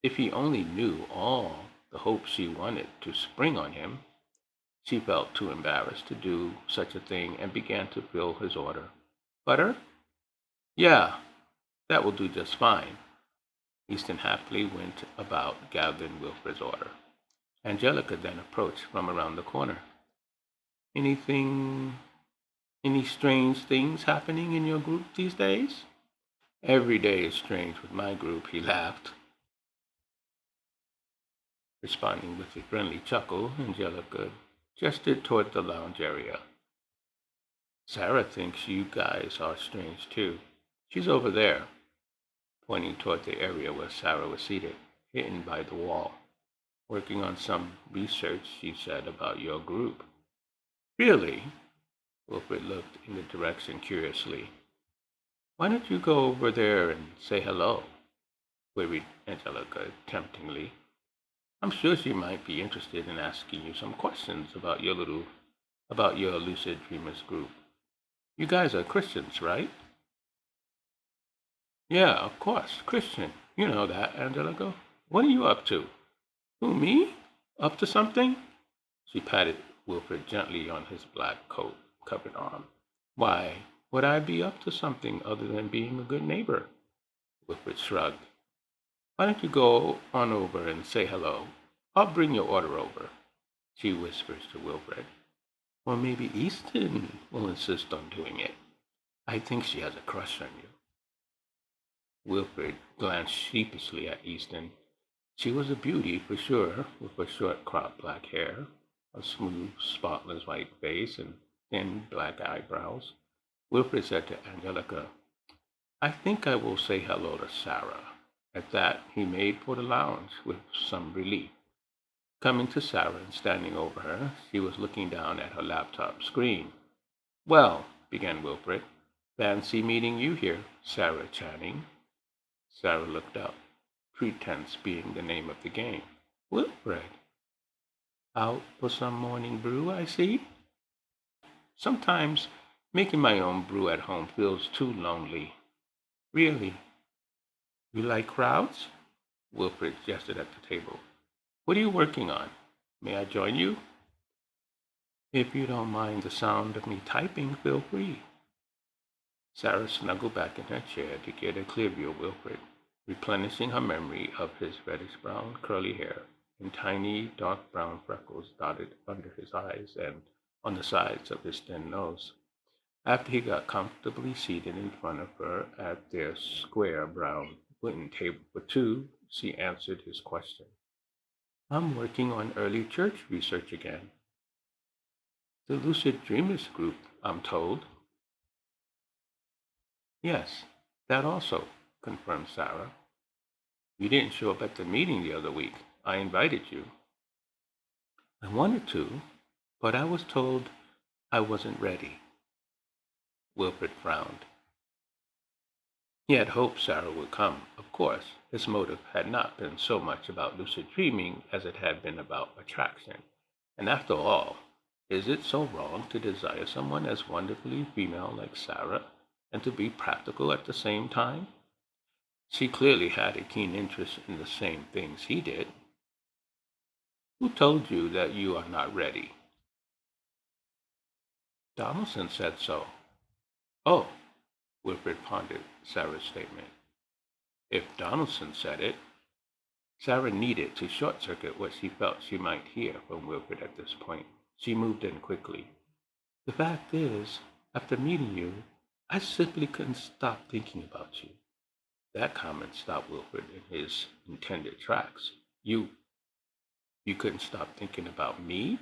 If he only knew all the hope she wanted to spring on him, she felt too embarrassed to do such a thing and began to fill his order. Butter? Yeah, that will do just fine. Easton happily went about gathering Wilfred's order. Angelica then approached from around the corner. Anything, any strange things happening in your group these days? Every day is strange with my group, he laughed. Responding with a friendly chuckle, Angelica gestured toward the lounge area. Sara thinks you guys are strange too. She's over there, pointing toward the area where Sara was seated, hidden by the wall, working on some research, she said, about your group. Really? Wilfred looked in the direction curiously. Why don't you go over there and say hello? Queried Angelica temptingly. I'm sure she might be interested in asking you some questions about your lucid dreamers group. You guys are Christians, right? Yeah, of course, Christian. You know that, Angelica. What are you up to? Who, me? Up to something? She patted Wilfred gently on his black coat covered arm. Why would I be up to something other than being a good neighbor? Wilfred shrugged. Why don't you go on over and say hello? I'll bring your order over, she whispers to Wilfred. Or maybe Easton will insist on doing it. I think she has a crush on you. Wilfred glanced sheepishly at Easton. She was a beauty for sure, with her short cropped black hair, a smooth, spotless white face, and thin black eyebrows. Wilfred said to Angelica, I think I will say hello to Sara. At that, he made for the lounge with some relief. Coming to Sara and standing over her, she was looking down at her laptop screen. Well, began Wilfred, fancy meeting you here, Sara Channing. Sara looked up, pretense being the name of the game. Wilfred, out for some morning brew, I see. Sometimes making my own brew at home feels too lonely. Really? You like crowds? Wilfred gestured at the table. What are you working on? May I join you? If you don't mind the sound of me typing, feel free. Sara snuggled back in her chair to get a clear view of Wilfred, replenishing her memory of his reddish-brown curly hair and tiny dark brown freckles dotted under his eyes and on the sides of his thin nose. After he got comfortably seated in front of her at their square brown wooden table for two, she answered his question. I'm working on early church research again. The Lucid Dreamers group, I'm told. Yes, that also, confirmed Sarah. You didn't show up at the meeting the other week. I invited you. I wanted to, but I was told I wasn't ready. Wilfred frowned. He had hoped Sarah would come, of course. His motive had not been so much about lucid dreaming as it had been about attraction. And after all, is it so wrong to desire someone as wonderfully female like Sarah and to be practical at the same time? She clearly had a keen interest in the same things he did. Who told you that you are not ready? Donaldson said so. Oh, Wilfred pondered Sarah's statement. If Donaldson said it, Sarah needed to short-circuit what she felt she might hear from Wilfred at this point. She moved in quickly. The fact is, after meeting you, I simply couldn't stop thinking about you. That comment stopped Wilfred in his intended tracks. You couldn't stop thinking about me?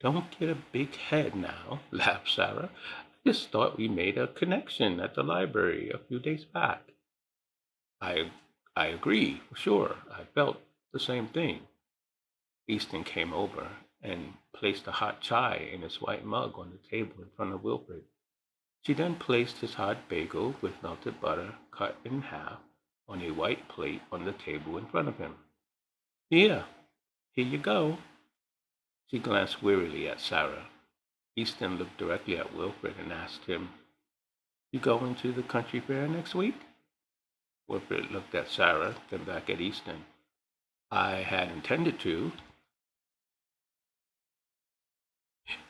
Don't get a big head now, laughed Sarah. I just thought we made a connection at the library a few days back. I I agree, sure. I felt the same thing. Easton came over and placed a hot chai in his white mug on the table in front of Wilfred. She then placed his hot bagel with melted butter cut in half on a white plate on the table in front of him. Here, here you go. She glanced wearily at Sarah. Easton looked directly at Wilfred and asked him, You going to the country fair next week? Wilfred looked at Sarah, then back at Easton. I had intended to.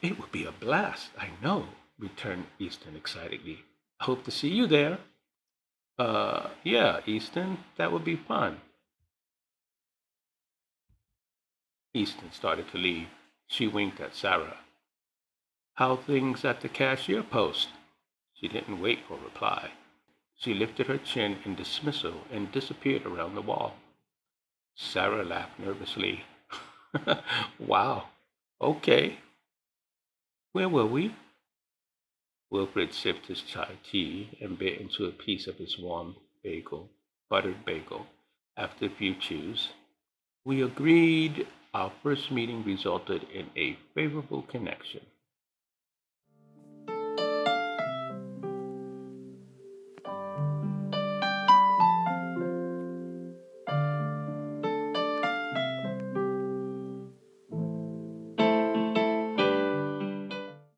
It would be a blast, I know, returned Easton excitedly. I hope to see you there. Yeah, Easton, that would be fun. Easton started to leave. She winked at Sarah. How things at the cashier post? She didn't wait for a reply. She lifted her chin in dismissal and disappeared around the wall. Sarah laughed nervously. Wow. Okay. Where were we? Wilfred sipped his chai tea and bit into a piece of his warm buttered bagel. After a few chews, we agreed our first meeting resulted in a favorable connection.